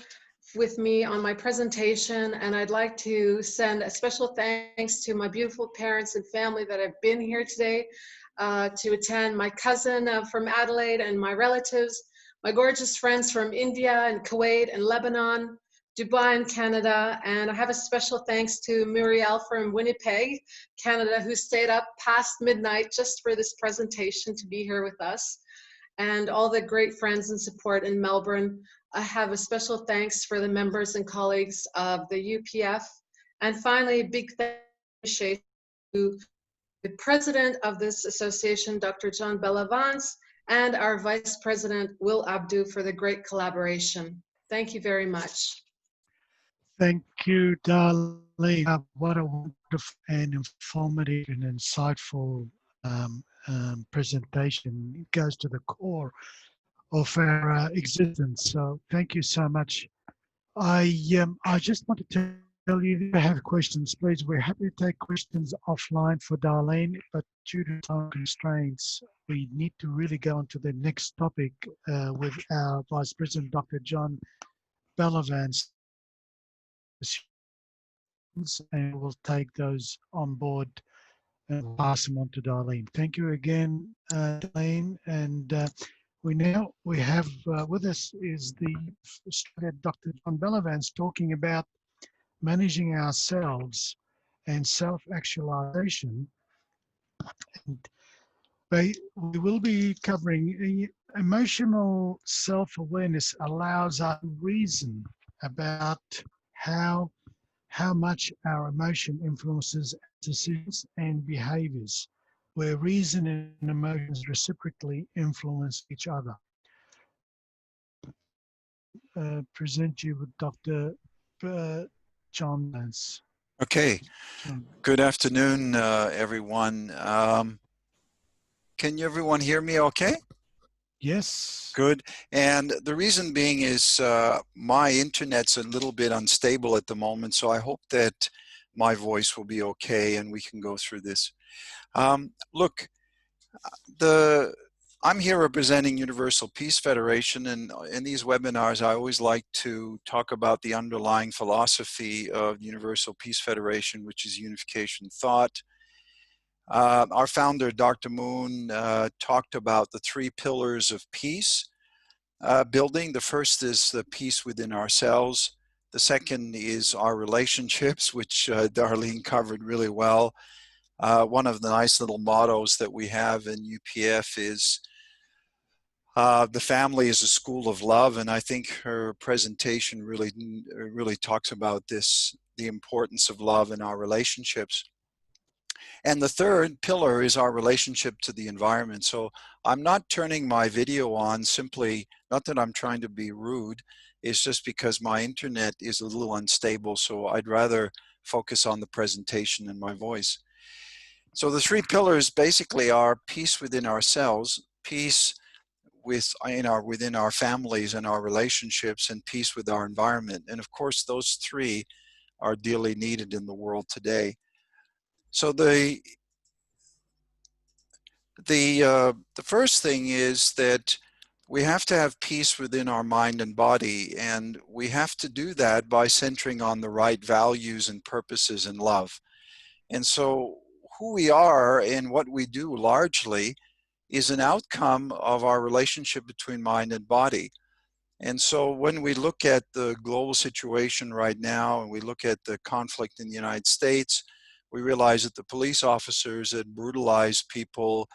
[SPEAKER 2] with me on my presentation, and I'd like to send a special thanks to my beautiful parents and family that have been here today to attend, my cousin from Adelaide and my relatives, my gorgeous friends from India and Kuwait and Lebanon, Dubai and Canada, and I have a special thanks to Muriel from Winnipeg, Canada, who stayed up past midnight just for this presentation to be here with us, and all the great friends and support in Melbourne. I have a special thanks for the members and colleagues of the UPF. And finally, a big thanks to the president of this association, Dr. John Bellavance, and our vice president, Will Abdu, for the great collaboration. Thank you very much.
[SPEAKER 1] Thank you, Darlene. What a wonderful and informative and insightful presentation. It goes to the core of our existence. So thank you so much. I just want to tell you, if you have questions, please, we're happy to take questions offline for Darlene, but due to time constraints, we need to really go on to the next topic with our Vice President, Dr. John Bellavance, and we'll take those on board and pass them on to Darlene. Thank you again, Darlene. And we have with us is the Dr. John Bellavance talking about managing ourselves and self-actualization. And we will be covering emotional self-awareness allows us to reason about how much our emotion influences decisions and behaviors, where reason and emotions reciprocally influence each other. Present you with Dr. John Lance.
[SPEAKER 10] Okay.
[SPEAKER 1] John.
[SPEAKER 10] Good afternoon, everyone. Can everyone hear me okay?
[SPEAKER 1] Yes.
[SPEAKER 10] Good. And the reason being is my internet's a little bit unstable at the moment, so I hope that my voice will be okay and we can go through this. Look, I'm here representing Universal Peace Federation, and in these webinars I always like to talk about the underlying philosophy of Universal Peace Federation, which is unification thought. Our founder, Dr. Moon, talked about the 3 pillars of peace building. The first is the peace within ourselves. The second is our relationships, which Darlene covered really well. One of the nice little mottos that we have in UPF is the family is a school of love, and I think her presentation really talks about this, the importance of love in our relationships. And the third pillar is our relationship to the environment. So I'm not turning my video on simply, not that I'm trying to be rude, it's just because my internet is a little unstable, so I'd rather focus on the presentation and my voice. So the 3 pillars basically are peace within ourselves, peace within our families and our relationships, and peace with our environment. And of course, those 3 are dearly needed in the world today. So The first thing is that we have to have peace within our mind and body, and we have to do that by centering on the right values and purposes and love. And so who we are and what we do largely is an outcome of our relationship between mind and body. And so when we look at the global situation right now and we look at the conflict in the United States, we realize that the police officers that brutalize people,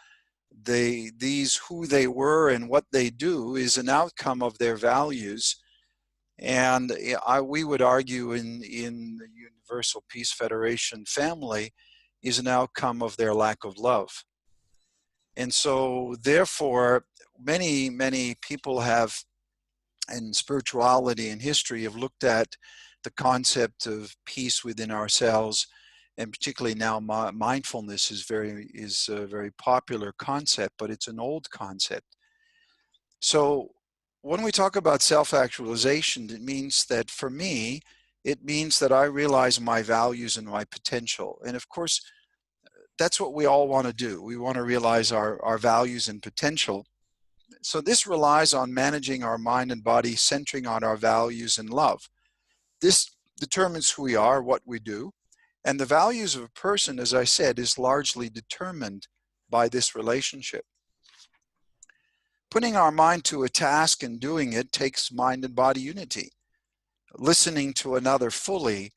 [SPEAKER 10] who they were and what they do is an outcome of their values. And we would argue in the Universal Peace Federation family is an outcome of their lack of love. And so therefore, many people have, in spirituality and history, have looked at the concept of peace within ourselves, and particularly now mindfulness is a very popular concept, but it's an old concept. So when we talk about self-actualization, it means that for me, it means that I realize my values and my potential. And of course, that's what we all want to do. We want to realize our values and potential. So this relies on managing our mind and body, centering on our values and love. This determines who we are, what we do, and the values of a person, as I said, is largely determined by this relationship. Putting our mind to a task and doing it takes mind and body unity. Listening to another fully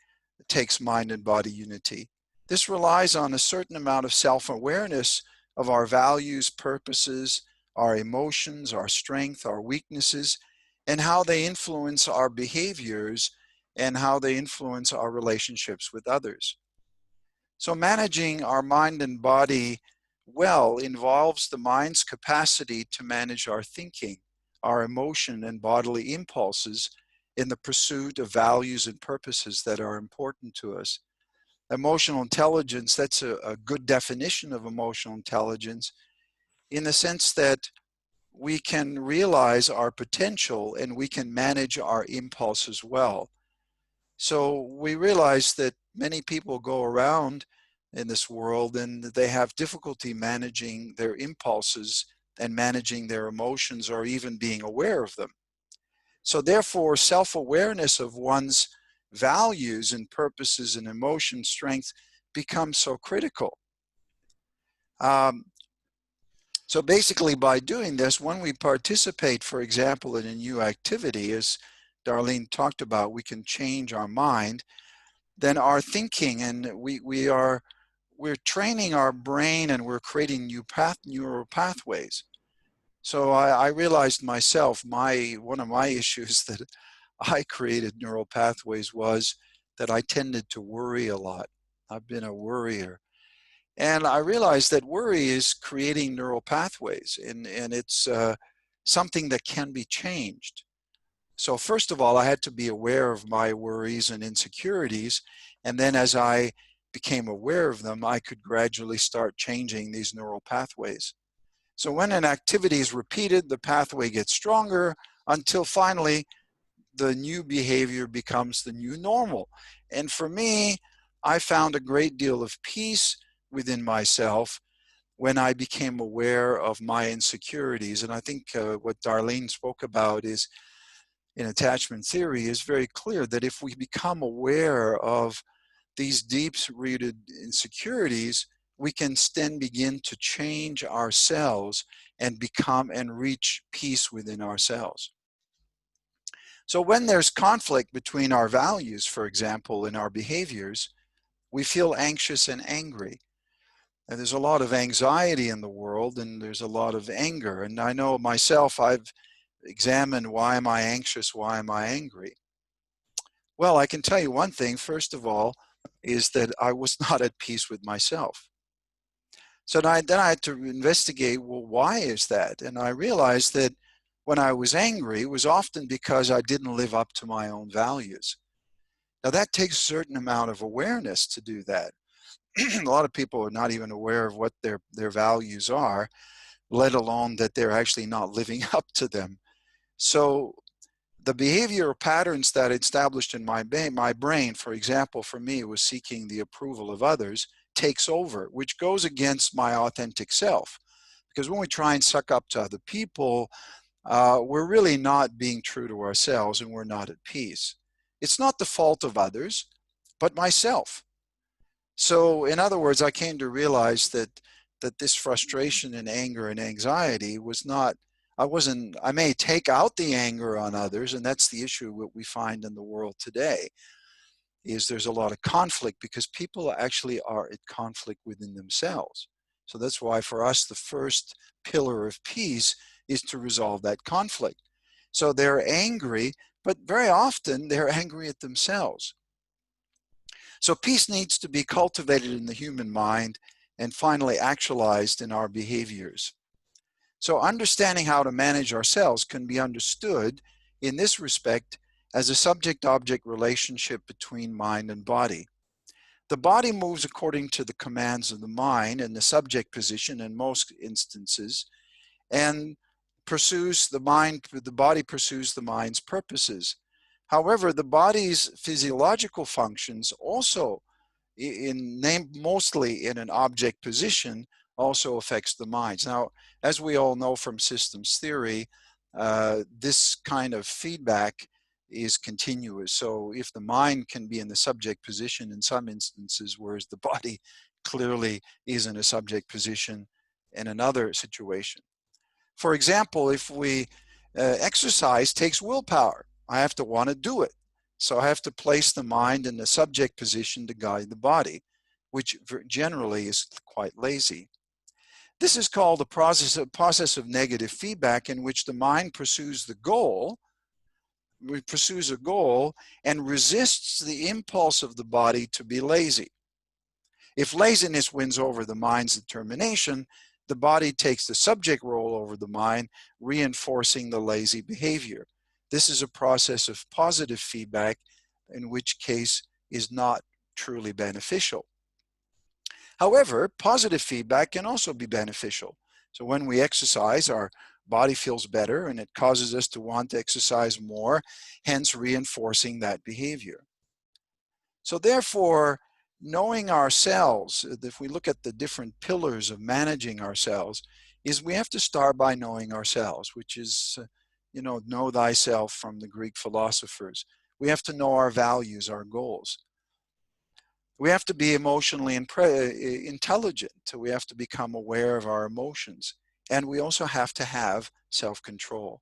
[SPEAKER 10] takes mind and body unity. This relies on a certain amount of self-awareness of our values, purposes, our emotions, our strength, our weaknesses, and how they influence our behaviors and how they influence our relationships with others. So managing our mind and body well involves the mind's capacity to manage our thinking, our emotion and bodily impulses in the pursuit of values and purposes that are important to us. Emotional intelligence, that's a good definition of emotional intelligence in the sense that we can realize our potential and we can manage our impulses well. So we realize that many people go around in this world and they have difficulty managing their impulses and managing their emotions or even being aware of them. So therefore, self-awareness of one's values and purposes and emotion strength becomes so critical. So basically by doing this, when we participate, for example, in a new activity, as Darlene talked about, we can change our mind, then our thinking, and we're training our brain and we're creating neural pathways. So I realized myself, one of my issues that I created neural pathways was that I tended to worry a lot. I've been a worrier. And I realized that worry is creating neural pathways, and it's something that can be changed. So first of all, I had to be aware of my worries and insecurities. And then as I became aware of them, I could gradually start changing these neural pathways. So when an activity is repeated, the pathway gets stronger until finally the new behavior becomes the new normal. And for me, I found a great deal of peace within myself when I became aware of my insecurities. And I think what Darlene spoke about is, in attachment theory, is very clear that if we become aware of these deep-rooted insecurities, we can then begin to change ourselves and become and reach peace within ourselves. So when there's conflict between our values, for example, and our behaviors, we feel anxious and angry. And there's a lot of anxiety in the world, and there's a lot of anger. And I know myself, I've examined, why am I anxious? Why am I angry? Well, I can tell you one thing, first of all, is that I was not at peace with myself. So then I had to investigate, well, why is that? And I realized that when I was angry, it was often because I didn't live up to my own values. Now that takes a certain amount of awareness to do that. A lot of people are not even aware of what their values are, let alone that they're actually not living up to them. So the behavioral patterns that established in my brain, for example, for me, was seeking the approval of others, takes over, which goes against my authentic self. Because when we try and suck up to other people, we're really not being true to ourselves, and we're not at peace. It's not the fault of others, but myself. So in other words, I came to realize that this frustration and anger and anxiety was not, I may take out the anger on others, and that's the issue what we find in the world today, is there's a lot of conflict because people actually are at conflict within themselves. So that's why for us, the first pillar of peace is to resolve that conflict. So they're angry, but very often they're angry at themselves. So peace needs to be cultivated in the human mind and finally actualized in our behaviors. So understanding how to manage ourselves can be understood in this respect as a subject-object relationship between mind and body. The body moves according to the commands of the mind in the subject position in most instances, and the body pursues the mind's purposes. However, the body's physiological functions also, mostly in an object position, also affects the minds. Now, as we all know from systems theory, this kind of feedback is continuous. So if the mind can be in the subject position in some instances, whereas the body clearly is in a subject position in another situation. For example, if we exercise takes willpower. I have to want to do it. So I have to place the mind in the subject position to guide the body, which generally is quite lazy. This is called the process of negative feedback, in which the mind pursues a goal and resists the impulse of the body to be lazy. If laziness wins over the mind's determination, the body takes the subject role over the mind, reinforcing the lazy behavior. This is a process of positive feedback, in which case is not truly beneficial. However, positive feedback can also be beneficial. So when we exercise, our body feels better and it causes us to want to exercise more, hence reinforcing that behavior. So therefore, knowing ourselves, if we look at the different pillars of managing ourselves, is we have to start by knowing ourselves, which is, know thyself from the Greek philosophers. We have to know our values, our goals. We have to be emotionally intelligent. We have to become aware of our emotions. And we also have to have self-control.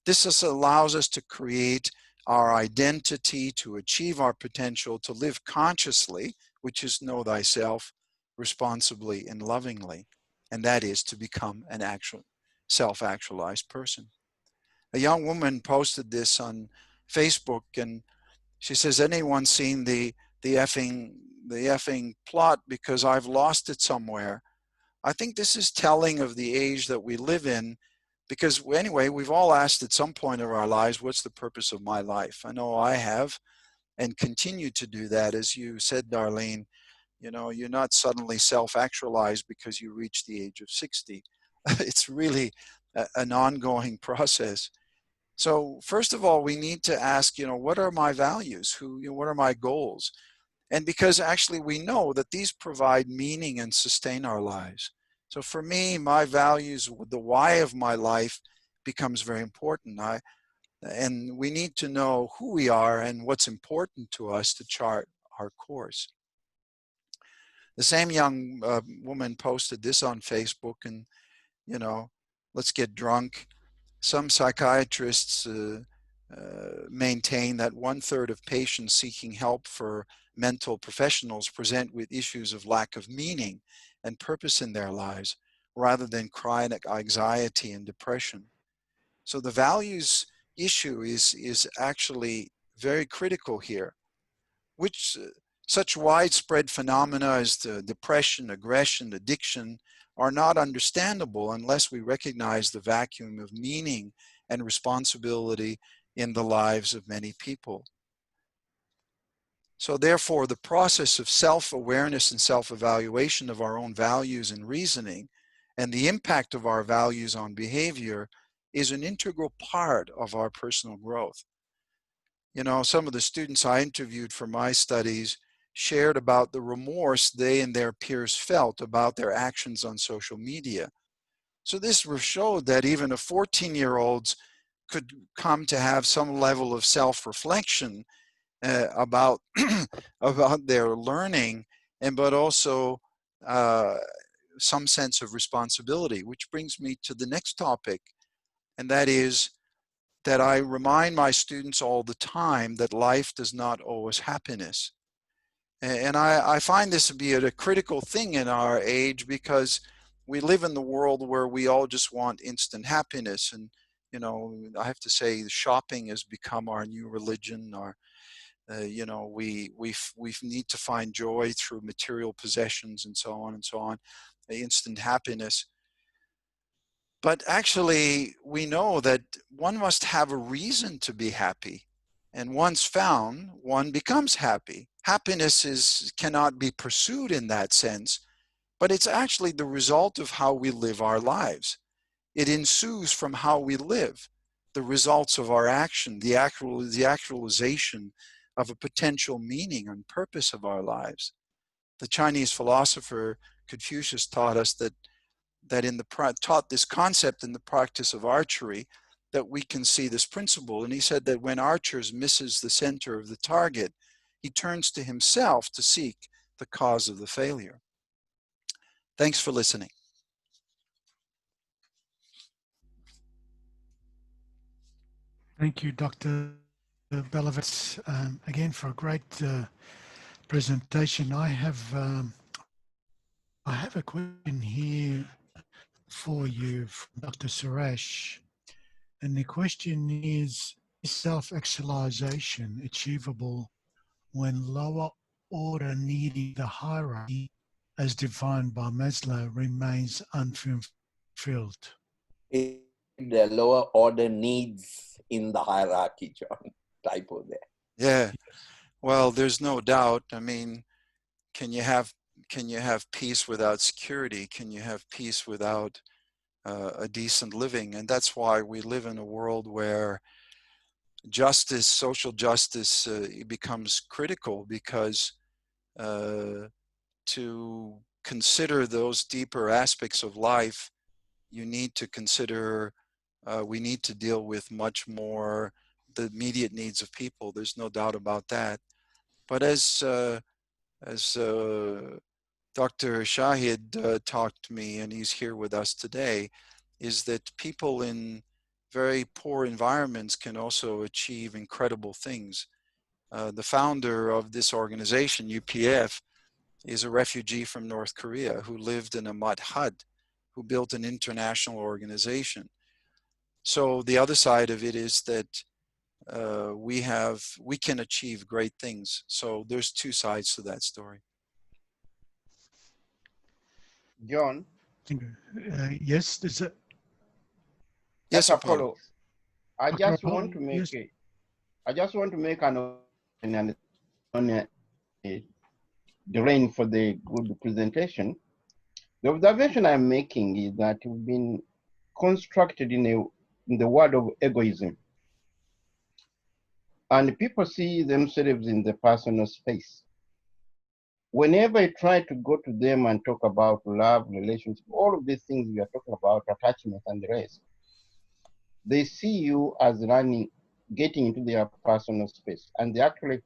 [SPEAKER 10] This just allows us to create our identity, to achieve our potential, to live consciously, which is know thyself, responsibly and lovingly. And that is to become an actual self-actualized person. A young woman posted this on Facebook, and she says, anyone seen the effing plot, because I've lost it somewhere. I think this is telling of the age that we live in, because anyway, we've all asked at some point of our lives, what's the purpose of my life? I know I have, and continue to do that. As you said, Darlene, you're not suddenly self-actualized because you reach the age of 60. It's really an ongoing process. So first of all, we need to ask, what are my values? What are my goals? And because actually we know that these provide meaning and sustain our lives. So for me, my values, the why of my life becomes very important. And we need to know who we are and what's important to us to chart our course. The same young woman posted this on Facebook, and, let's get drunk. Some psychiatrists maintain that 1/3 of patients seeking help for mental professionals present with issues of lack of meaning and purpose in their lives, rather than chronic anxiety and depression. So the values issue is actually very critical here, which such widespread phenomena as the depression, aggression, addiction are not understandable unless we recognize the vacuum of meaning and responsibility in the lives of many people. So therefore, the process of self-awareness and self-evaluation of our own values and reasoning, and the impact of our values on behavior, is an integral part of our personal growth. Some of the students I interviewed for my studies shared about the remorse they and their peers felt about their actions on social media. So this showed that even a 14-year-olds could come to have some level of self-reflection about about their learning, but also some sense of responsibility, which brings me to the next topic, and that is that I remind my students all the time that life does not owe us happiness. And I find this to be a critical thing in our age, because we live in the world where we all just want instant happiness. And, you know, I have to say shopping has become our new religion. You know, we need to find joy through material possessions and so on and so on, instant happiness. But actually, we know that one must have a reason to be happy. And once found, one becomes happy. Happiness cannot be pursued in that sense, but it's actually the result of how we live our lives. It ensues from how we live, the results of our action, the actualization of a potential meaning and purpose of our lives. The Chinese philosopher Confucius taught us that taught this concept in the practice of archery, that we can see this principle. And he said that when archers misses the center of the target, he turns to himself to seek the cause of the failure. Thanks for listening.
[SPEAKER 1] Thank you, Dr. Bellavance, again for a great presentation. I have a question here for you from Dr. Suresh. And the question is self-actualization achievable when lower order needing the hierarchy as defined by Maslow remains unfulfilled?
[SPEAKER 7] The lower order needs in the hierarchy, John. Typo there.
[SPEAKER 10] Yeah, well, there's no doubt. I mean, can you have peace without security? Can you have peace without a decent living? And that's why we live in a world where justice, social justice, becomes critical, because to consider those deeper aspects of life, you need to consider, we need to deal with much more the immediate needs of people. There's no doubt about that. But as Dr. Shahid talked to me, and he's here with us today, is that people in very poor environments can also achieve incredible things. The founder of this organization, UPF, is a refugee from North Korea who lived in a mud hut, who built an international organization. So the other side of it is that we can achieve great things. So there's two sides to that story.
[SPEAKER 3] John?
[SPEAKER 1] Yes, there's a...
[SPEAKER 10] Yes,
[SPEAKER 3] Dr.
[SPEAKER 10] Apollo.
[SPEAKER 3] Apollo, I
[SPEAKER 1] Dr.
[SPEAKER 3] just
[SPEAKER 1] Apollo,
[SPEAKER 3] want to make
[SPEAKER 1] yes.
[SPEAKER 3] I just want to make an on Darlene for the good presentation. The observation I'm making is that we've been constructed in the world of egoism, and people see themselves in the personal space. Whenever I try to go to them and talk about love, relationship, all of these things we are talking about, attachment and the rest, they see you as getting into their personal space, and they actually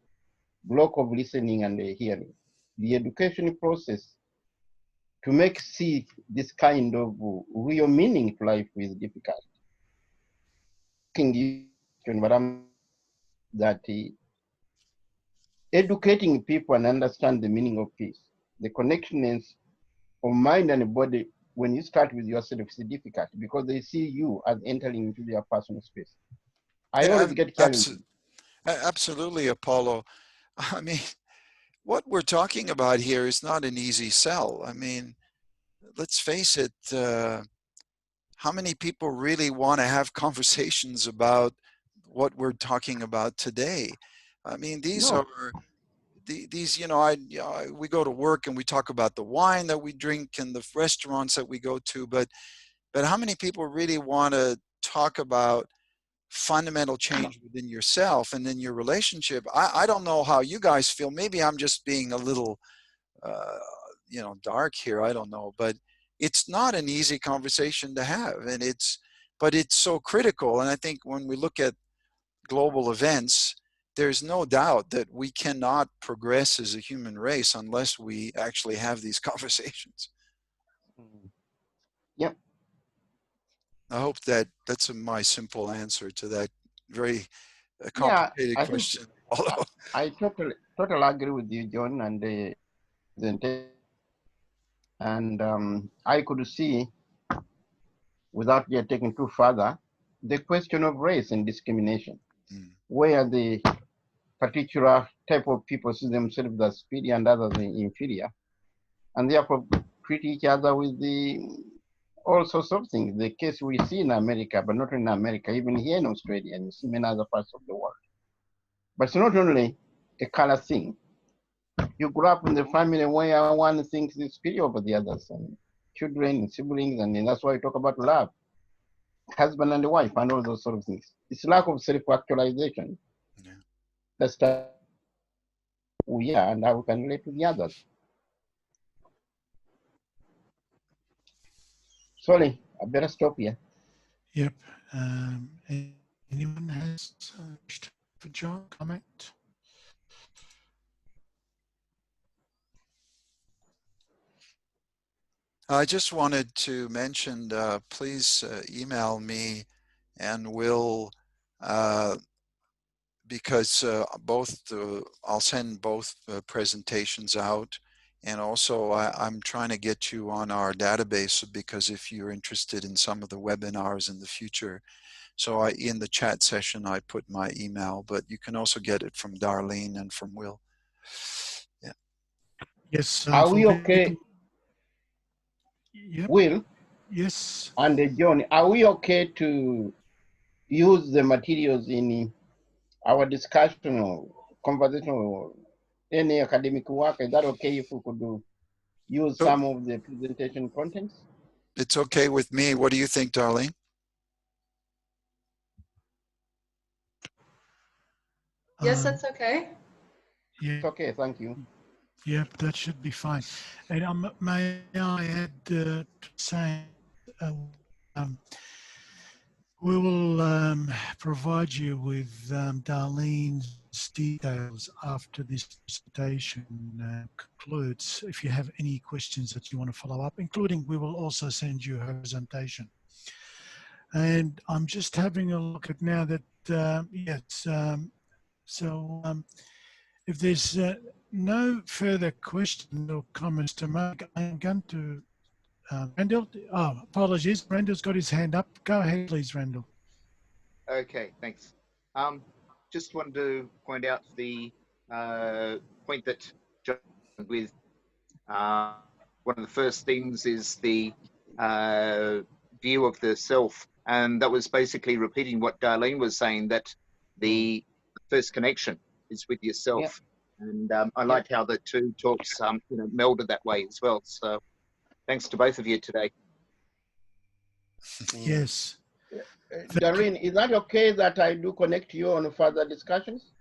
[SPEAKER 3] block of listening and hearing. The education process to see this kind of real meaning to life is difficult. But I'm that educating people and understand the meaning of peace, the connections of mind and body, when you start with yourself, is difficult because they see you as entering into their personal space. I always get challenged.
[SPEAKER 10] Absolutely, Apollo. I mean, what we're talking about here is not an easy sell. I mean, let's face it, how many people really want to have conversations about what we're talking about today? I mean, these are these, you know, we go to work and we talk about the wine that we drink and the restaurants that we go to, but how many people really want to talk about fundamental change within yourself and in your relationship? I don't know how you guys feel. Maybe I'm just being a little, you know, dark here. I don't know, but it's not an easy conversation to have, and but it's so critical. And I think when we look at global events, there's no doubt that we cannot progress as a human race unless we actually have these conversations.
[SPEAKER 3] Yep.
[SPEAKER 10] I hope that that's my simple answer to that very
[SPEAKER 3] Yeah,
[SPEAKER 10] complicated
[SPEAKER 3] I think
[SPEAKER 10] question. Although,
[SPEAKER 3] I totally agree with you, John, and the presentation. And I could see, without yet taking too further, the question of race and discrimination, where the particular type of people see themselves as superior and others inferior, and therefore treat each other with all sorts of things. The case we see in America, but not in America, even here in Australia and in many other parts of the world. But it's not only a color thing. You grow up in the family where one thinks is superior over the others, and children and siblings, and that's why we talk about love, husband and wife, and all those sort of things. It's lack of self-actualization.
[SPEAKER 10] yeah.
[SPEAKER 3] That's who we are and how we can relate to the others. Sorry, I better stop here.
[SPEAKER 1] Yep. Anyone has for John comment?
[SPEAKER 10] I just wanted to mention, please email me, and we'll, because I'll send both presentations out. And also I'm trying to get you on our database, because if you're interested in some of the webinars in the future. So in the chat session, I put my email, but you can also get it from Darlene and from Will. Yeah.
[SPEAKER 1] Yes.
[SPEAKER 3] Are we okay?
[SPEAKER 1] Yep.
[SPEAKER 3] Will?
[SPEAKER 1] Yes.
[SPEAKER 3] And John, are we okay to use the materials in our discussion or conversation or any academic work? Is that okay if we could use some of the presentation contents?
[SPEAKER 10] It's okay with me. What do you think, Darlene?
[SPEAKER 2] Yes, that's okay.
[SPEAKER 1] Yeah.
[SPEAKER 3] It's okay, thank you.
[SPEAKER 1] Yep, that should be fine. And may I add to say, we will provide you with Darlene's details after this presentation concludes. If you have any questions that you want to follow up, including we will also send you her presentation. And I'm just having a look at now that, yes, if there's no further questions or comments to make, I'm going to, Randall, oh, apologies, Randall's got his hand up. Go ahead, please, Randall.
[SPEAKER 11] Okay, thanks. Just wanted to point out the point that John with one of the first things is the view of the self, and that was basically repeating what Darlene was saying, that the first connection is with yourself. Yep. And I liked how the two talks melded that way as well. So thanks to both of you today.
[SPEAKER 1] Yes.
[SPEAKER 3] Darlene, is that okay that I do connect you on further discussions?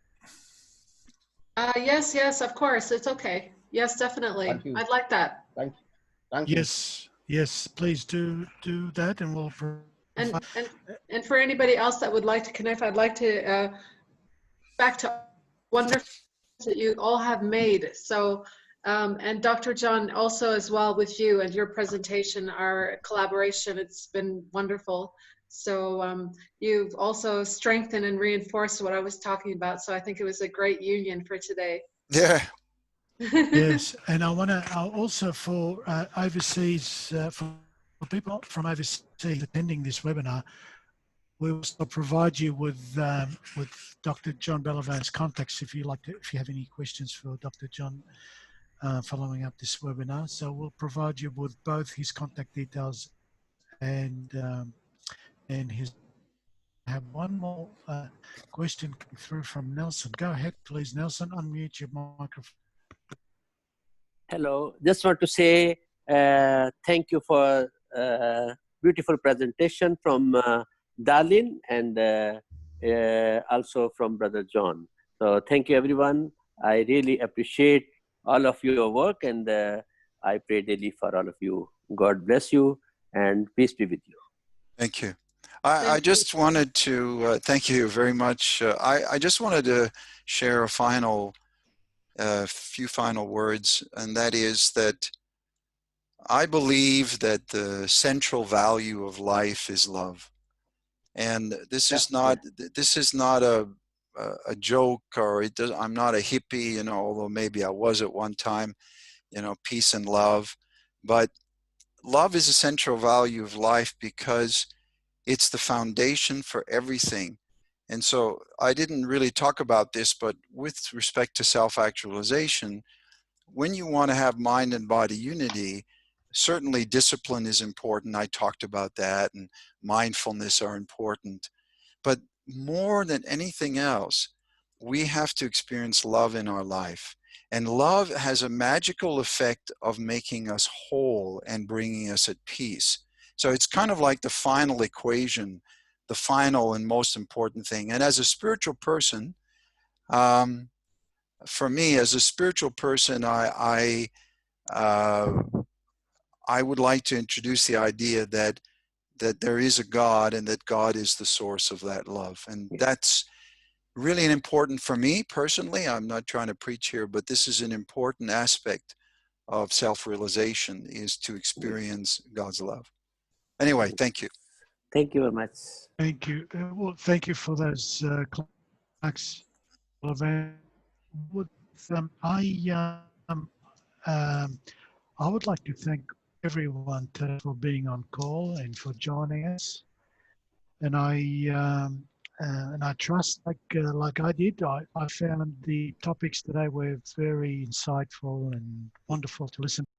[SPEAKER 2] Yes, of course. It's okay. Yes, definitely. I'd like that.
[SPEAKER 3] Thank you.
[SPEAKER 1] Yes, please do that, and we'll.
[SPEAKER 2] And for anybody else that would like to connect, I'd like to back to wonderful that you all have made. So, and Dr. John, also as well with you and your presentation, our collaboration, it's been wonderful. So you've also strengthened and reinforced what I was talking about. So I think it was a great union for today.
[SPEAKER 10] Yeah.
[SPEAKER 1] Yes, and I want to also for overseas, for people from overseas attending this webinar, we will also provide you with Dr. John Bellavance contacts if you have any questions for Dr. John following up this webinar. So we'll provide you with both his contact details and his. I have one more question coming through from Nelson. Go ahead, please, Nelson. Unmute your microphone.
[SPEAKER 12] Hello. Just want to say thank you for beautiful presentation from Darlene and also from Brother John. So thank you, everyone. I really appreciate all of your work, and I pray daily for all of you. God bless you and peace be with you.
[SPEAKER 10] Thank you. I just wanted to thank you very much. I just wanted to share a few final words, and that is that I believe that the central value of life is love. And this is not a joke, or I'm not a hippie, you know, although maybe I was at one time, you know, peace and love. But love is a central value of life because it's the foundation for everything. And so I didn't really talk about this, but with respect to self-actualization, when you want to have mind and body unity, certainly discipline is important. I talked about that, and mindfulness are important. But more than anything else, we have to experience love in our life. And love has a magical effect of making us whole and bringing us at peace. So it's kind of like the final equation, the final and most important thing. And as a spiritual person, for me, as a spiritual person, I would like to introduce the idea that there is a God, and that God is the source of that love. And that's really important for me personally. I'm not trying to preach here, but this is an important aspect of self-realization, is to experience God's love. Anyway, thank you.
[SPEAKER 12] Thank you very much.
[SPEAKER 1] Thank you. Well, thank you for those remarks. I would like to thank everyone for being on call and for joining us. And I trust, like I did, I found the topics today were very insightful and wonderful to listen